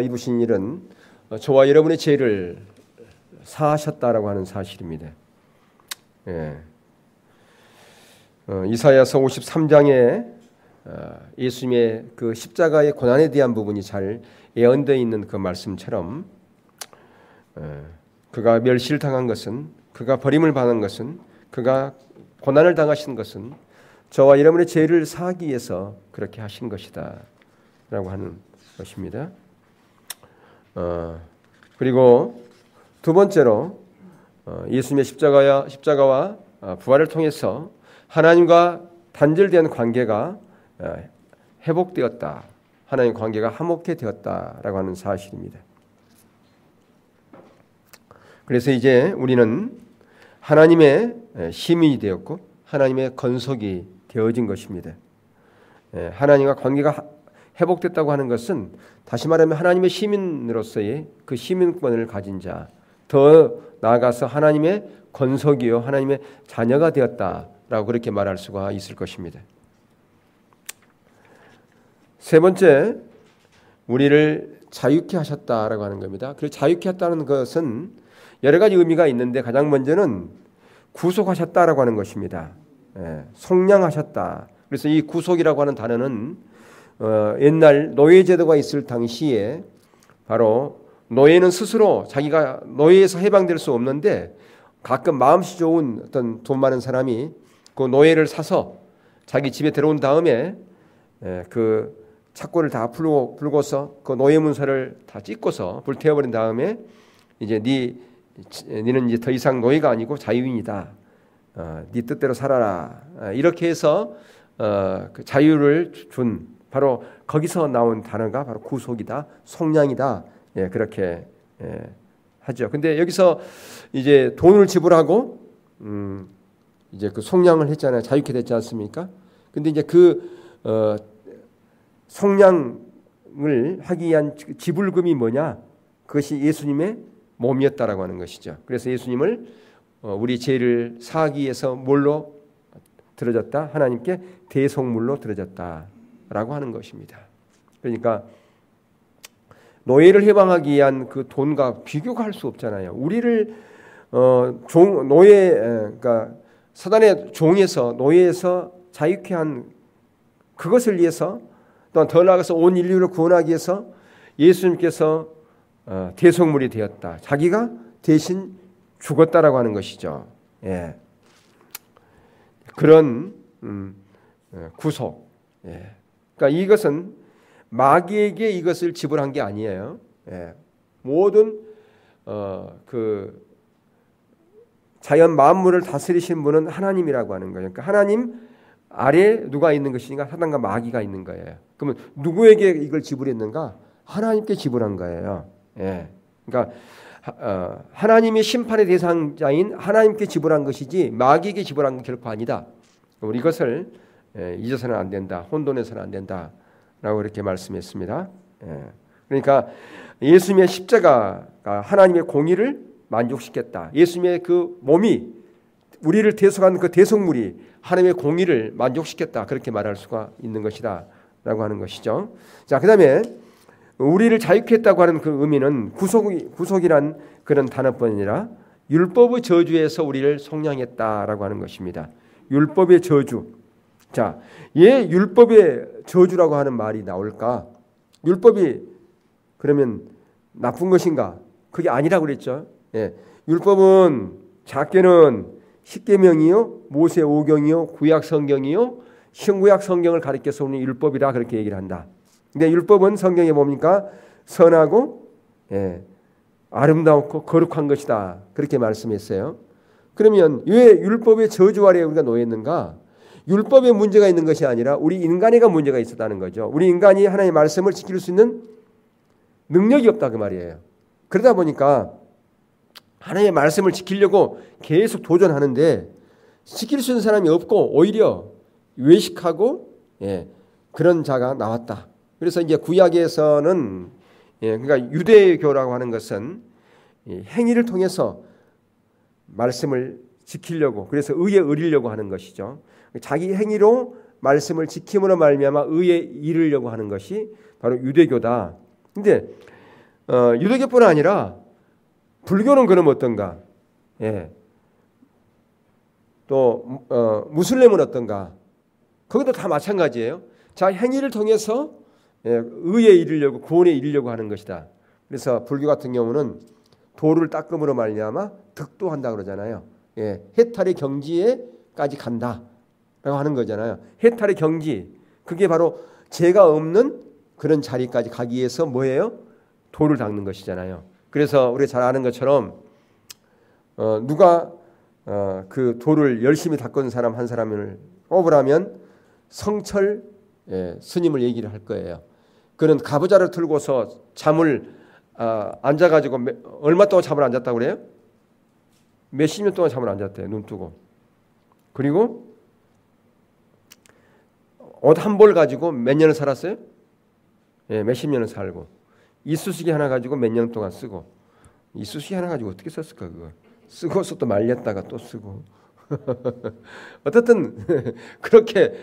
입으신 일은 저와 여러분의 죄를 사하셨다라고 하는 사실입니다. 예. 이사야서 53장에 예수님의 그 십자가의 고난에 대한 부분이 잘 예언되어 있는 그 말씀처럼 그가 멸시를 당한 것은, 그가 버림을 받은 것은, 그가 고난을 당하신 것은 저와 여러분의 죄를 사하기 위해서 그렇게 하신 것이다 라고 하는 것입니다. 그리고 두 번째로 예수님의 십자가와 부활을 통해서 하나님과 단절된 관계가 회복되었다. 하나님 관계가 화목해 되었다라고 하는 사실입니다. 그래서 이제 우리는 하나님의 시민이 되었고 하나님의 건속이 되어진 것입니다. 하나님과 관계가 회복됐다고 하는 것은 다시 말하면 하나님의 시민으로서의 그 시민권을 가진 자, 더 나아가서 하나님의 건속이요 하나님의 자녀가 되었다라고 그렇게 말할 수가 있을 것입니다. 세 번째, 우리를 자유케 하셨다라고 하는 겁니다. 그리고 자유케 했다는 것은 여러 가지 의미가 있는데 가장 먼저는 구속하셨다라고 하는 것입니다. 속량하셨다. 그래서 이 구속이라고 하는 단어는 옛날 노예제도가 있을 당시에 바로 노예는 스스로 자기가 노예에서 해방될 수 없는데 가끔 마음씨 좋은 어떤 돈 많은 사람이 그 노예를 사서 자기 집에 들어온 다음에 그 착고를 다 풀고서 그 노예 문서를 다 찍고서 불태워버린 다음에 이제 니는 이제 더 이상 노예가 아니고 자유인이다. 네 뜻대로 살아라. 이렇게 해서 그 자유를 준 바로 거기서 나온 단어가 바로 구속이다, 속량이다. 그렇게 하죠. 근데 여기서 이제 돈을 지불하고 이제 그 속량을 했잖아요. 자유케 됐지 않습니까? 근데 이제 그 속량을 하기 위한 지불금이 뭐냐? 그것이 예수님의 몸이었다라고 하는 것이죠. 그래서 예수님을 우리 죄를 사하기 위해서 뭘로 들어졌다? 하나님께 대속물로 들어졌다라고 하는 것입니다. 그러니까 노예를 해방하기 위한 그 돈과 비교가 할 수 없잖아요. 우리를 그러니까 사단의 종에서 노예에서 자유케 한 그것을 위해서 또한 더 나아가서 온 인류를 구원하기 위해서 예수님께서 대속물이 되었다. 자기가 대신 죽었다라고 하는 것이죠. 예. 그런 구속. 예. 그러니까 이것은 마귀에게 이것을 지불한 게 아니에요. 예. 모든 그 자연 만물을 다스리신 분은 하나님이라고 하는 거예요. 그러니까 하나님 아래 누가 있는 것이니까 사단과 마귀가 있는 거예요. 그러면 누구에게 이걸 지불했는가? 하나님께 지불한 거예요. 예. 그러니까 하나님이 심판의 대상자인 하나님께 지불한 것이지 마귀에게 지불한 건 결코 아니다. 이것을 잊어서는 안 된다. 혼돈해서는 안 된다라고 이렇게 말씀했습니다. 예. 그러니까 예수님의 십자가가 하나님의 공의를 만족시켰다. 예수님의 그 몸이 우리를 대속한 그 대속물이 하나님의 공의를 만족시켰다. 그렇게 말할 수가 있는 것이다 라고 하는 것이죠. 자, 그 다음에 우리를 자유케 했다고 하는 그 의미는 구속이란 그런 단어뿐 아니라 율법의 저주에서 우리를 속량했다라고 하는 것입니다. 율법의 저주. 자, 왜 율법의 저주라고 하는 말이 나올까? 율법이 그러면 나쁜 것인가? 그게 아니라고 그랬죠. 예. 율법은 작게는 십계명이요, 모세 오경이요, 구약 성경이요, 신구약 성경을 가리켜서 우리는 율법이라 그렇게 얘기를 한다. 근데 율법은 성경에 뭡니까? 선하고 아름다웠고 거룩한 것이다. 그렇게 말씀했어요. 그러면 왜 율법의 저주 아래에 우리가 놓였는가? 율법에 문제가 있는 것이 아니라 우리 인간에가 문제가 있었다는 거죠. 우리 인간이 하나님의 말씀을 지킬 수 있는 능력이 없다 그 말이에요. 그러다 보니까 하나님의 말씀을 지키려고 계속 도전하는데 지킬 수 있는 사람이 없고 오히려 외식하고 그런 자가 나왔다. 그래서 이제 구약에서는 그러니까 유대교라고 하는 것은 행위를 통해서 말씀을 지키려고 그래서 의에 의리려고 하는 것이죠. 자기 행위로 말씀을 지킴으로 말미암아 의에 이르려고 하는 것이 바로 유대교다. 근데 유대교뿐 아니라 불교는 그럼 어떤가? 예. 또 무슬림은 어떤가? 거기도 다 마찬가지예요. 자, 행위를 통해서 의에 이르려고 구원에 이르려고 하는 것이다. 그래서 불교 같은 경우는 도를 닦음으로 말미암아 득도한다 그러잖아요. 예, 해탈의 경지에까지 간다라고 하는 거잖아요. 해탈의 경지, 그게 바로 죄가 없는 그런 자리까지 가기 위해서 뭐예요? 도를 닦는 것이잖아요. 그래서 우리가 잘 아는 것처럼 누가 그 도를 열심히 닦은 사람 한 사람을 꼽으라면 성철 스님을 얘기를 할 거예요. 그는 가부좌를 틀고서 잠을 앉아가지고 얼마 동안 잠을 안 잤다고 그래요? 몇십 년 동안 잠을 안 잤대요. 눈 뜨고. 그리고 옷 한 벌 가지고 몇 년을 살았어요? 예, 몇십 년을 살고. 이쑤시개 하나 가지고 몇 년 동안 쓰고. 이쑤시개 하나 가지고 어떻게 썼을까 그거. 쓰고서 또 말렸다가 또 쓰고. 어떻든 그렇게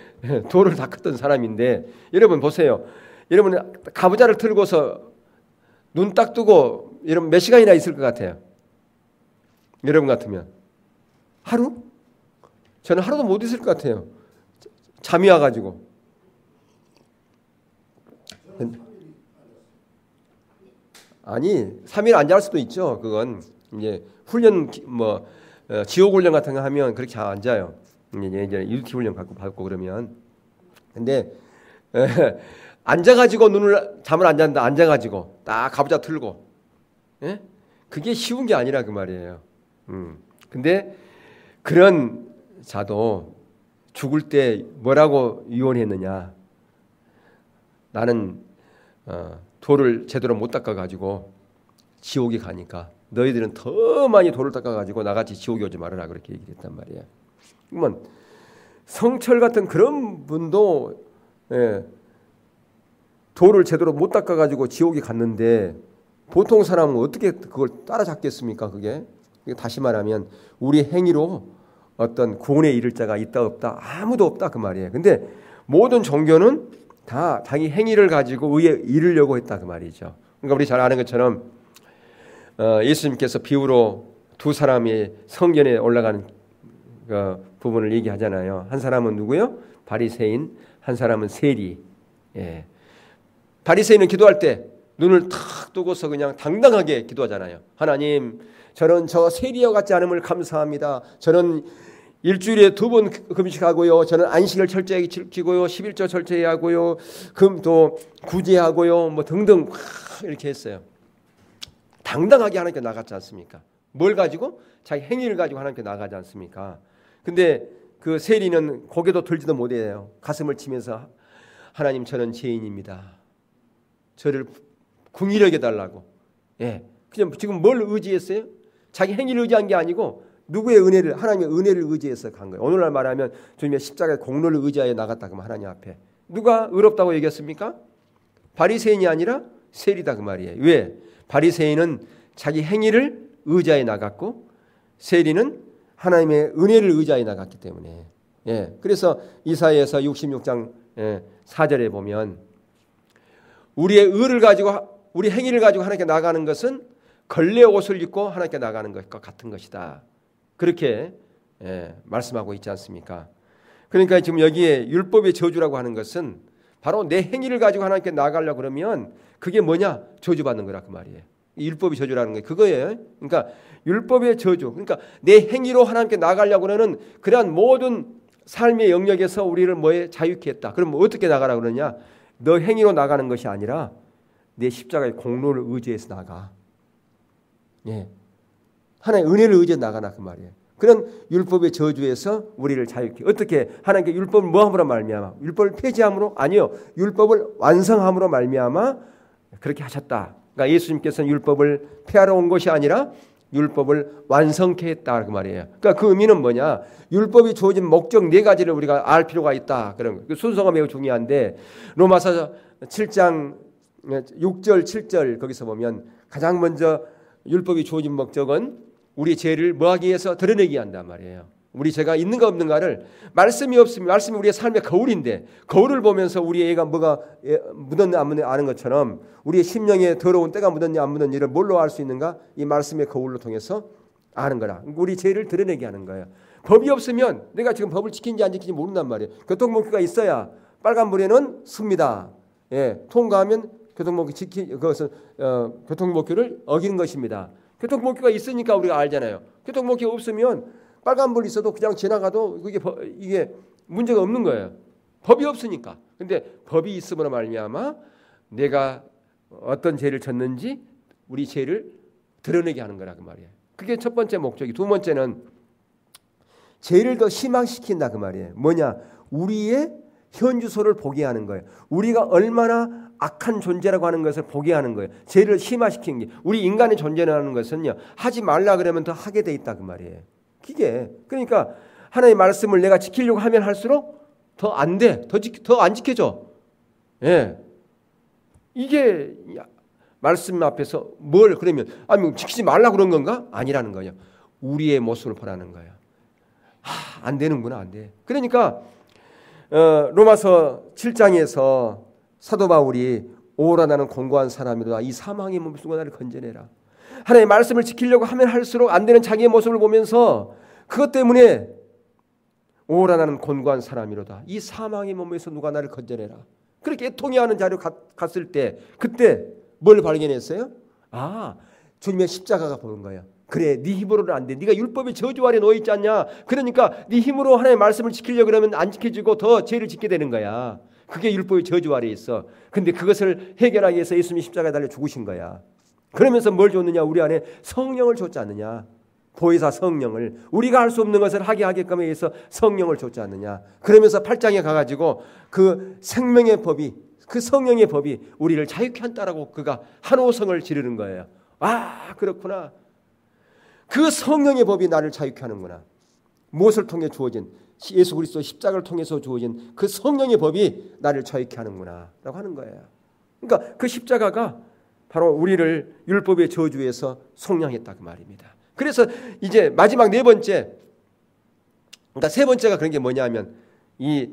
도를 닦았던 사람인데 여러분 보세요. 여러분 가부좌를 틀고서 눈 딱 뜨고 여러분 몇 시간이나 있을 것 같아요? 여러분 같으면 하루? 저는 하루도 못 있을 것 같아요. 잠이 와가지고. 아니 3일 안 잘 수도 있죠. 그건 이제 훈련 지옥 훈련 같은 거 하면 그렇게 잘 안 자요. 이제 유티 훈련 받고 그러면. 근데 앉아가지고 잠을 안 잔다. 앉아가지고 딱 가부좌 틀고. 예? 그게 쉬운 게 아니라 그 말이에요. 근데 그런 자도 죽을 때 뭐라고 유언했느냐. 나는 도를 제대로 못 닦아가지고 지옥에 가니까 너희들은 더 많이 도를 닦아가지고 나같이 지옥에 오지 말아라 그렇게 얘기를 했단 말이에요. 그러면 성철 같은 그런 분도 도를 제대로 못 닦아가지고 지옥에 갔는데 보통 사람은 어떻게 그걸 따라잡겠습니까? 그게 다시 말하면 우리 행위로 어떤 구원에 이를 자가 있다 없다 아무도 없다 그 말이에요. 근데 모든 종교는 다 자기 행위를 가지고 의에 이르려고 했다 그 말이죠. 그러니까 우리 잘 아는 것처럼 예수님께서 비유로 두 사람이 성전에 올라가는 부분을 얘기하잖아요. 한 사람은 누구요? 바리새인, 한 사람은 세리. 예. 바리새인은 기도할 때 눈을 탁 뜨고서 그냥 당당하게 기도하잖아요. 하나님, 저는 저 세리와 같지 않음을 감사합니다. 저는 일주일에 2번 금식하고요. 저는 안식을 철저히 지키고요. 11조 철저히 하고요. 금도 구제하고요. 뭐 등등 이렇게 했어요. 당당하게 하나님께 나갔지 않습니까? 뭘 가지고? 자기 행위를 가지고 하나님께 나가지 않습니까? 근데 그 세리는 고개도 들지도 못해요. 가슴을 치면서 하나님 저는 죄인입니다. 저를 궁일하게 해달라고. 예, 그냥 지금 뭘 의지했어요? 자기 행위를 의지한 게 아니고 누구의 은혜를 하나님의 은혜를 의지해서 간 거예요. 오늘날 말하면 주님의 십자가의 공로를 의지하여 나갔다 그러면 하나님 앞에 누가 의롭다고 얘기했습니까? 바리새인이 아니라 세리다 그 말이에요. 왜? 바리새인은 자기 행위를 의지하여 나갔고 세리는 하나님의 은혜를 의지하여 나갔기 때문에. 예, 그래서 이사야서 66장 4절에 보면 우리의 의를 가지고 우리 행위를 가지고 하나님께 나가는 것은 걸레 옷을 입고 하나님께 나가는 것과 같은 것이다. 그렇게 말씀하고 있지 않습니까? 그러니까 지금 여기에 율법의 저주라고 하는 것은 바로 내 행위를 가지고 하나님께 나가려고 그러면 그게 뭐냐? 저주받는 거라 그 말이에요. 율법의 저주라는 게 그거예요. 그러니까 율법의 저주. 그러니까 내 행위로 하나님께 나가려고 하는 그러한 모든 삶의 영역에서 우리를 뭐에 자유케 했다. 그럼 어떻게 나가라 그러냐? 너 행위로 나가는 것이 아니라 내 십자가의 공로를 의지해서 나가. 예. 하나님의 은혜를 의지해 나가라 그 말이에요. 그런 율법의 저주에서 우리를 자유케. 어떻게 하나님께 율법을 뭐함으로 말미암아? 율법을 폐지함으로? 아니요. 율법을 완성함으로 말미암아 그렇게 하셨다. 그러니까 예수님께서는 율법을 폐하러 온 것이 아니라 율법을 완성케 했다 그 말이에요. 그러니까 그 의미는 뭐냐? 율법이 주어진 목적 4가지를 우리가 알 필요가 있다. 그런 거. 순서가 매우 중요한데 로마서 7장 6절 7절 거기서 보면 가장 먼저 율법이 주어진 목적은 우리 죄를 뭐하기 위해서 드러내기 한단 말이에요. 우리 죄가 있는가 없는가를 말씀이 없으면 말씀이 우리의 삶의 거울인데 거울을 보면서 우리의 애가 뭐가 묻었냐 안 묻었냐 아는 것처럼 우리의 심령에 더러운 때가 묻었냐 안 묻었냐를 뭘로 알 수 있는가? 이 말씀의 거울로 통해서 아는 거라. 우리 죄를 드러내게 하는 거예요. 법이 없으면 내가 지금 법을 지킨지 안 지킨지 모른단 말이에요. 교통목표가 있어야 빨간불에는 씁니다. 예, 통과하면 그것은 교통목표를 어기는 것입니다. 교통목표가 있으니까 우리가 알잖아요. 교통목표가 없으면 빨간불 있어도 그냥 지나가도 이게 문제가 없는 거예요. 법이 없으니까. 근데 법이 있음으로 말미암아 내가 어떤 죄를 졌는지 우리 죄를 드러내게 하는 거라 그 말이에요. 그게 첫 번째 목적이. 두 번째는 죄를 더 희망시킨다 그 말이에요. 뭐냐? 우리의 현주소를 보게 하는 거예요. 우리가 얼마나 악한 존재라고 하는 것을 보게 하는 거예요. 죄를 희망시키는 게. 우리 인간의 존재라는 것은요. 하지 말라 그러면 더 하게 돼 있다 그 말이에요. 그게 그러니까 하나님의 말씀을 내가 지키려고 하면 할수록 더 안 돼. 더 안 지켜져. 예. 이게 말씀 앞에서 뭘 그러면 아니 지키지 말라 그런 건가? 아니라는 거예요. 우리의 모습을 보라는 거예요. 안 되는구나. 안 돼. 그러니까 로마서 7장에서 사도 바울이 오라 나는 공고한 사람이로다. 이 사망의 몸을 쓰고 나를 건져내라. 하나님의 말씀을 지키려고 하면 할수록 안 되는 자기의 모습을 보면서 그것 때문에 오라 나는 곤고한 사람이로다. 이 사망의 몸에서 누가 나를 건져내라. 그렇게 애통해하는 자리로 갔을 때 그때 뭘 발견했어요? 주님의 십자가가 보는 거예요. 그래, 네 힘으로는 안 돼. 네가 율법의 저주 아래 놓여 있지 않냐. 그러니까 네 힘으로 하나님의 말씀을 지키려고 그러면 안 지켜지고 더 죄를 짓게 되는 거야. 그게 율법의 저주 아래 있어. 근데 그것을 해결하기 위해서 예수님이 십자가에 달려 죽으신 거야. 그러면서 뭘 줬느냐? 우리 안에 성령을 줬지 않느냐? 보혜사 성령을 우리가 할 수 없는 것을 하게 하게끔 해서 성령을 줬지 않느냐? 그러면서 8장에 가가지고 그 생명의 법이 그 성령의 법이 우리를 자유케 한다라고 그가 한호성을 지르는 거예요. 그렇구나. 그 성령의 법이 나를 자유케 하는구나. 무엇을 통해 주어진 예수 그리스도 십자가를 통해서 주어진 그 성령의 법이 나를 자유케 하는구나 라고 하는 거예요. 그러니까 그 십자가가 바로 우리를 율법의 저주에서 속량했다 그 말입니다. 그래서 이제 마지막 네 번째, 그러니까 세 번째가 그런 게 뭐냐면 이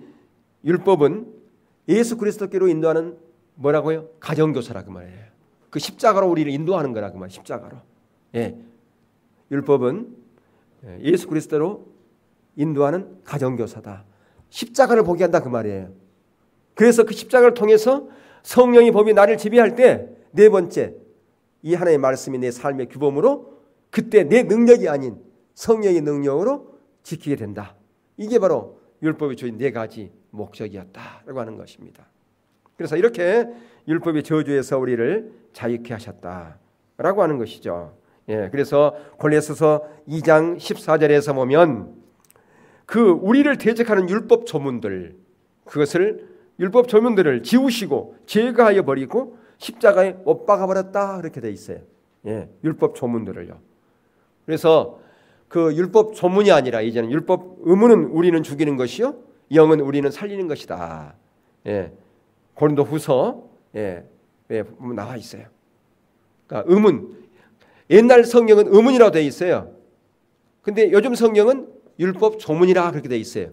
율법은 예수 그리스도께로 인도하는 뭐라고요? 가정교사라 그 말이에요. 그 십자가로 우리를 인도하는 거라 그 말이에요. 십자가로. 예. 율법은 예수 그리스도로 인도하는 가정교사다. 십자가를 보게 한다 그 말이에요. 그래서 그 십자가를 통해서 성령의 법이 나를 지배할 때 네 번째, 이 하나님의 말씀이 내 삶의 규범으로 그때 내 능력이 아닌 성령의 능력으로 지키게 된다. 이게 바로 율법이 주인 네 가지 목적이었다라고 하는 것입니다. 그래서 이렇게 율법의 저주에서 우리를 자유케 하셨다라고 하는 것이죠. 예, 그래서 골로새서 2장 14절에서 보면 그 우리를 대적하는 율법 조문들 그것을 율법 조문들을 지우시고 제거하여 버리고 십자가에 못 박아 버렸다 그렇게 돼 있어요. 예, 율법 조문들을요. 그래서 그 율법 조문이 아니라 이제는 율법 의무는 우리는 죽이는 것이요 영은 우리는 살리는 것이다. 예, 고린도후서 나와 있어요. 그러니까 의문 옛날 성경은 의문이라고 되어 있어요. 근데 요즘 성경은 율법 조문이라 그렇게 되어 있어요.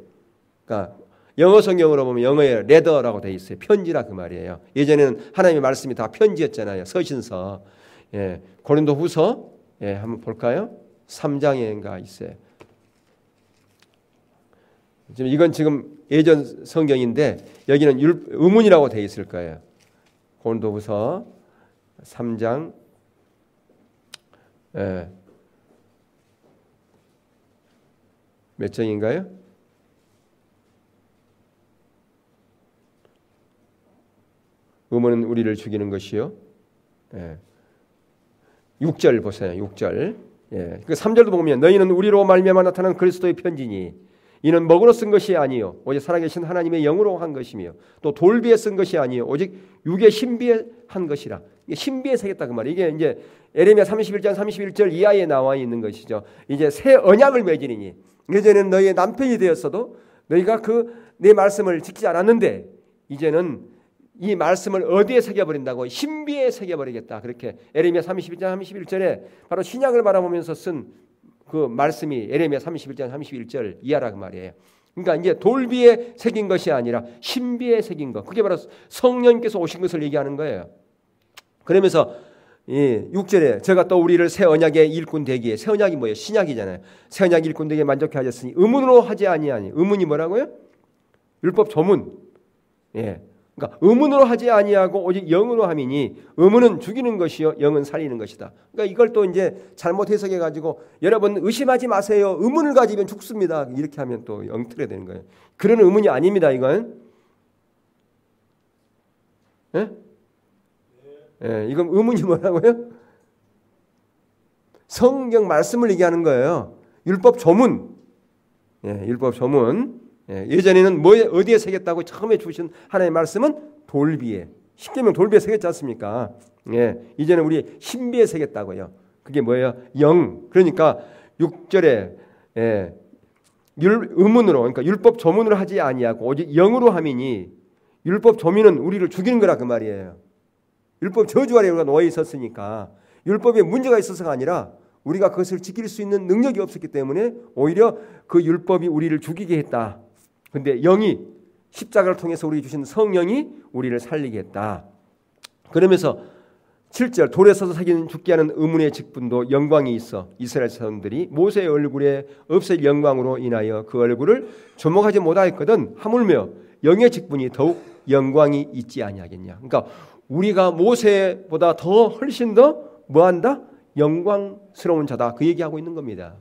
그러니까 영어 성경으로 보면 영어에 레더라고 되어 있어요. 편지라 그 말이에요. 예전에는 하나님의 말씀이 다 편지였잖아요. 서신서. 예, 고린도후서 한번 볼까요? 3장인가 있어요. 이건 지금 예전 성경인데 여기는 의문이라고 되어 있을 거예요. 고린도후서 3장 몇 장인가요? 의문은 우리를 죽이는 것이요. 6절 보세요. 6절. 그 3절도 보면 너희는 우리로 말미암아 나타난 그리스도의 편지니 이는 먹으로 쓴 것이 아니요 오직 살아계신 하나님의 영으로 한 것이며 또 돌비에 쓴 것이 아니요 오직 육의 신비에 한 것이라. 이게 신비에 새겼다 그 말이에요. 이게 이제 에레미야 31장 31절 이하에 나와 있는 것이죠. 이제 새 언약을 맺으리니 예전에는 너희의 남편이 되었어도 너희가 내 말씀을 지키지 않았는데 이제는 이 말씀을 어디에 새겨버린다고? 신비에 새겨버리겠다. 그렇게 에레미야 32장 31절에 바로 신약을 바라보면서 쓴 그 말씀이 에레미야 31장 31절 이하라 그 말이에요. 그러니까 이제 돌비에 새긴 것이 아니라 신비에 새긴 것. 그게 바로 성령께서 오신 것을 얘기하는 거예요. 그러면서 6절에 제가 또 우리를 새 언약의 일꾼 되기에, 새 언약이 뭐예요? 신약이잖아요. 새 언약 일꾼 되기에 만족해 하셨으니 의문으로 하지 아니하니. 의문이 뭐라고요? 율법 조문. 그러니까 의문으로 하지 아니하고 오직 영으로 함이니, 의문은 죽이는 것이요 영은 살리는 것이다. 그러니까 이걸 또 이제 잘못 해석해 가지고 여러분 의심하지 마세요. 의문을 가지면 죽습니다. 이렇게 하면 또 엉터리가 되는 거예요. 그런 의문이 아닙니다. 이건. 이건 의문이 뭐라고요? 성경 말씀을 얘기하는 거예요. 율법 조문. 율법 조문. 예전에는 어디에 새겼다고 처음에 주신 하나님의 말씀은 돌비에, 십계명 돌비에 새겼지 않습니까? 이제는 우리 신비에 새겼다고요. 그게 뭐예요? 영. 그러니까 6절에 의문으로, 그러니까 율법 조문으로 하지 아니하고 오직 영으로 함이니, 율법 조문은 우리를 죽이는 거라 그 말이에요. 율법 저주 아래 우리가 놓여 있었으니까, 율법에 문제가 있어서가 아니라 우리가 그것을 지킬 수 있는 능력이 없었기 때문에 오히려 그 율법이 우리를 죽이게 했다. 근데 영이, 십자가를 통해서 우리에게 주신 성령이 우리를 살리게 했다. 그러면서 7절 돌에 서서 새긴 죽게 하는 의문의 직분도 영광이 있어 이스라엘 사람들이 모세의 얼굴에 없을 영광으로 인하여 그 얼굴을 조목하지 못하였거든. 하물며 영의 직분이 더욱 영광이 있지 아니하겠냐. 그러니까 우리가 모세보다 더 훨씬 더 뭐한다? 영광스러운 자다. 그 얘기하고 있는 겁니다.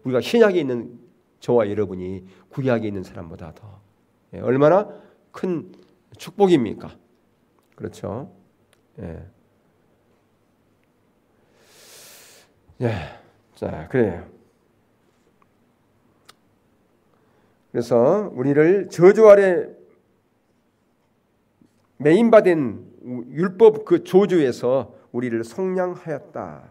우리가 신약에 있는 저와 여러분이 구약에 있는 사람보다 더 얼마나 큰 축복입니까? 그렇죠? 자, 그래요. 그래서 우리를 저주 아래 매인받은 율법 그 조주에서 우리를 속량하였다.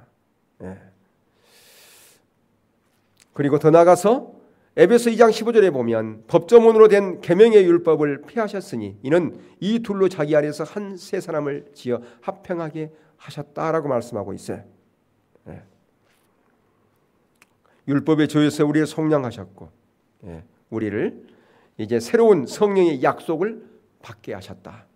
그리고 더 나아가서 에베소 2장 15절에 보면 법조문으로 된 계명의 율법을 폐하셨으니 이는 이 둘로 자기 아래에서 한 세 사람을 지어 합평하게 하셨다라고 말씀하고 있어요. 율법의 조에서 우리를 속량하셨고 우리를 이제 새로운 성령의 약속을 받게 하셨다.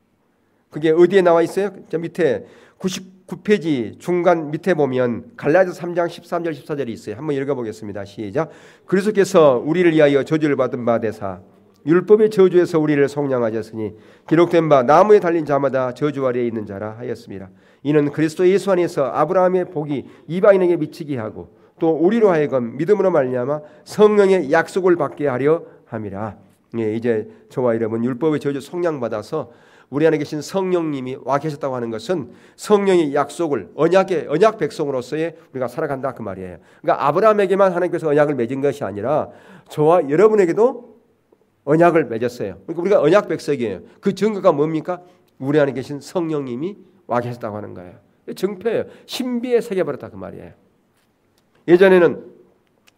그게 어디에 나와 있어요? 저 밑에 99페이지 중간 밑에 보면 갈라디아서 3장 13절 14절이 있어요. 한번 읽어보겠습니다. 시작. 그리스도께서 우리를 위하여 저주를 받은 바 되사 율법의 저주에서 우리를 속량하셨으니 기록된 바 나무에 달린 자마다 저주 아래에 있는 자라 하였습니다. 이는 그리스도 예수 안에서 아브라함의 복이 이방인에게 미치게 하고 또 우리로 하여금 믿음으로 말미암아 성령의 약속을 받게 하려 함이라. 이제 저와 여러분 율법의 저주 속량받아서 우리 안에 계신 성령님이 와 계셨다고 하는 것은 성령의 약속을 언약 백성으로서의 우리가 살아간다 그 말이에요. 그러니까 아브라함에게만 하나님께서 언약을 맺은 것이 아니라 저와 여러분에게도 언약을 맺었어요. 그러니까 우리가 언약 백성이에요. 그 증거가 뭡니까? 우리 안에 계신 성령님이 와 계셨다고 하는 거예요. 증표예요. 신비에 새겨버렸다 그 말이에요. 예전에는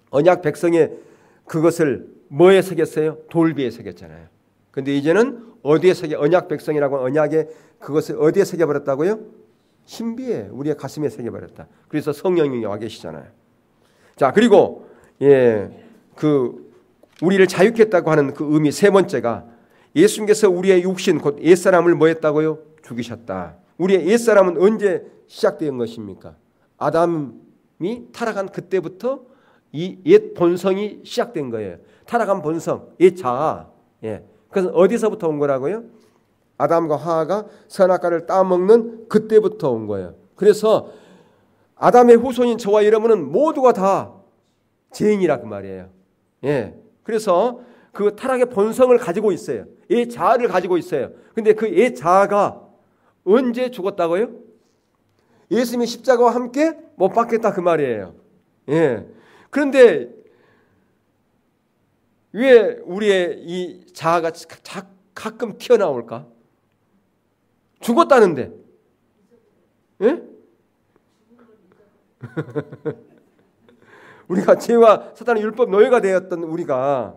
언약 백성의 그것을 뭐에 새겼어요? 돌비에 새겼잖아요. 근데 이제는 어디에 언약 백성이라고 언약에 그것을 어디에 새겨버렸다고요? 신비에 우리의 가슴에 새겨버렸다. 그래서 성령님이 와 계시잖아요. 자, 그리고 그 우리를 자유했다고 하는 그 의미 세 번째가 예수님께서 우리의 육신 곧 옛사람을 뭐 했다고요? 죽이셨다. 우리의 옛사람은 언제 시작된 것입니까? 아담이 타락한 그때부터 이 옛 본성이 시작된 거예요. 타락한 본성, 옛 자아. 그래서 어디서부터 온 거라고요? 아담과 하와가 선악과를 따먹는 그때부터 온 거예요. 그래서 아담의 후손인 저와 여러분은 모두가 다 죄인이라 그 말이에요. 그래서 그 타락의 본성을 가지고 있어요. 옛 자아를 가지고 있어요. 근데 그 옛 자아가 언제 죽었다고요? 예수님이 십자가와 함께 못 박혔다 그 말이에요. 그런데 왜 우리의 이 자아가 가끔 튀어나올까? 죽었다는데. 우리가 죄와 사탄의 율법 노예가 되었던 우리가